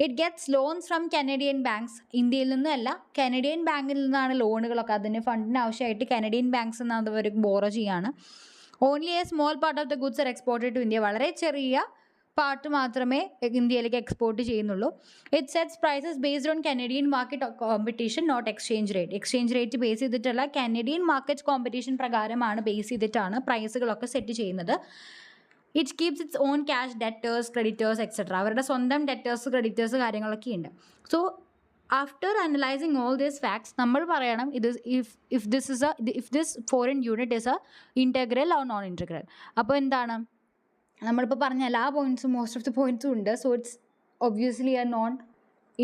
It gets loans from Canadian banks. ഇന്ത്യയിൽ നിന്നല്ല, കനഡിയൻ ബാങ്കിൽ നിന്നാണ് ലോണുകളൊക്കെ. അതിന് ഫണ്ടിന് ആവശ്യമായിട്ട് കനഡിയൻ ബാങ്ക്സ് എന്നാണ് അവർ ബോറോ ചെയ്യാണ്. Only a small part of the goods are exported to India. വളരെ ചെറിയ പാർട്ട് മാത്രമേ ഇന്ത്യയിലേക്ക് എക്സ്പോർട്ട് ചെയ്യുന്നുള്ളൂ. It sets prices based on Canadian market competition not exchange rate. Exchange rate base ചെയ്തിട്ടുള്ള കനഡിയൻ മാർക്കറ്റ് കോമ്പറ്റീഷൻ പ്രകാരമാണ് base ചെയ്തിട്ടാണ് പ്രൈസുകളൊക്കെ set ചെയ്യുന്നത്. It keeps its own cash debtors creditors etcetera. അവരുടെ സ്വന്തം ഡെറ്റേഴ്സ് ക്രെഡിറ്റേഴ്സ് കാര്യങ്ങളൊക്കെ ഉണ്ട്. So after analysing all these facts നമ്മൾ പറയണം ഇത് if this foreign unit is a integral or non integral. അപ്പോൾ എന്താണ് നമ്മളിപ്പോൾ പറഞ്ഞ എല്ലാ പോയിൻറ്റ്സും മോസ്റ്റ് ഓഫ് ദി പോയിൻറ്റ്സും ഉണ്ട്. So it's obviously a non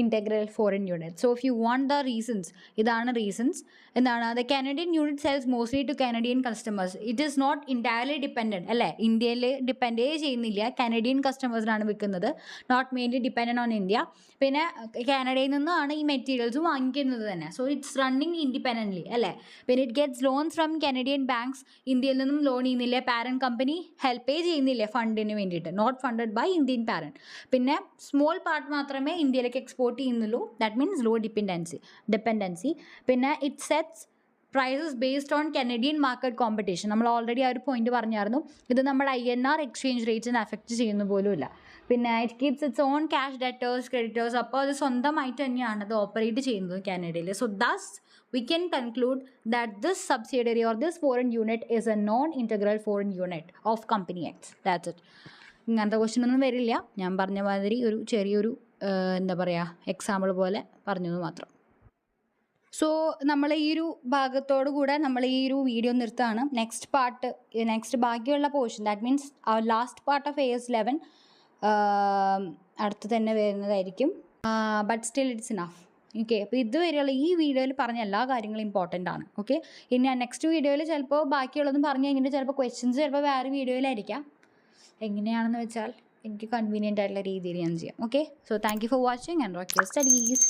integral foreign unit. So if you want the reasons, ഇതാണ് റീസൺസ്. എന്താണ് the Canadian unit sells mostly to Canadian customers. It is not entirely dependent അല്ലേ, ഇന്ത്യയിൽ ഡിപ്പെൻഡേ ചെയ്യുന്നില്ല, Canadian കസ്റ്റമേഴ്സിനാണ് വിൽക്കുന്നത്. Not mainly dependent on India. പിന്നെ കാനഡയിൽ നിന്നാണ് ഈ മെറ്റീരിയൽസ് വാങ്ങിക്കുന്നത് തന്നെ. സോ ഇറ്റ്സ് റണ്ണിങ് ഇൻഡിപെൻഡൻ്റ്ലി അല്ലേ. പിന്നെ it gets loans from Canadian banks. ഇന്ത്യയിൽ നിന്നും ലോൺ ചെയ്യുന്നില്ല, പാരൻറ്റ് കമ്പനി ഹെൽപ്പേ ചെയ്യുന്നില്ല ഫണ്ടിന് വേണ്ടിയിട്ട്, not funded by Indian parent. പിന്നെ സ്മോൾ പാർട്ട് മാത്രമേ ഇന്ത്യയിലേക്ക് എക്സ്പോർട്ട് ചെയ്യുന്നുള്ളൂ, ദാറ്റ് മീൻസ് ലോ ഡിപ്പെൻഡൻസി. പിന്നെ it sets prices based on Canadian market competition. നമ്മൾ ഓൾറെഡി ആ ഒരു പോയിന്റ് പറഞ്ഞായിരുന്നു. ഇത് നമ്മുടെ INR എക്സ്ചേഞ്ച് റേറ്റിനെ അഫക്റ്റ് ചെയ്യുന്ന പോലുമില്ല. പിന്നെ it keeps its own cash debtors creditors. അപ്പോൾ അത് സ്വന്തമായിട്ട് തന്നെയാണ് അത് ഓപ്പറേറ്റ് ചെയ്യുന്നത് കാനഡയിൽ. So thus we can conclude that this subsidiary or this foreign unit is a non-integral foreign unit of company X. That's it. ഇങ്ങനത്തെ ക്വസ്റ്റ്യൻ ഒന്നും വരില്ല. ഞാൻ പറഞ്ഞ മാതിരി ഒരു ചെറിയൊരു എന്താ പറയുക എക്സാമ്പിൾ പോലെ പറഞ്ഞത് മാത്രം. സോ നമ്മൾ ഈ ഒരു ഭാഗത്തോടു കൂടെ നമ്മൾ ഈ ഒരു വീഡിയോ നിർത്താണ്. നെക്സ്റ്റ് ബാക്കിയുള്ള portion, that means last part of AS11 അടുത്ത് തന്നെ വരുന്നതായിരിക്കും. But still it's enough. Okay, അപ്പോൾ ഇതുവരെയുള്ള ഈ വീഡിയോയിൽ പറഞ്ഞ എല്ലാ കാര്യങ്ങളും ഇമ്പോർട്ടൻ്റ് ആണ്. ഓക്കെ, ഇനി നെക്സ്റ്റ് വീഡിയോയിൽ ചിലപ്പോൾ ബാക്കിയുള്ളതും പറഞ്ഞു കഴിഞ്ഞിട്ട് ചിലപ്പോൾ ക്വസ്റ്റ്യൻസ് ചിലപ്പോൾ വേറെ വീഡിയോയിലായിരിക്കാം. എങ്ങനെയാണെന്ന് വെച്ചാൽ എനിക്ക് കൺവീനിയൻ്റ് ആയിട്ടുള്ള രീതിയിൽ ഞാൻ ചെയ്യാം. Okay, so thank you for watching and rock your studies.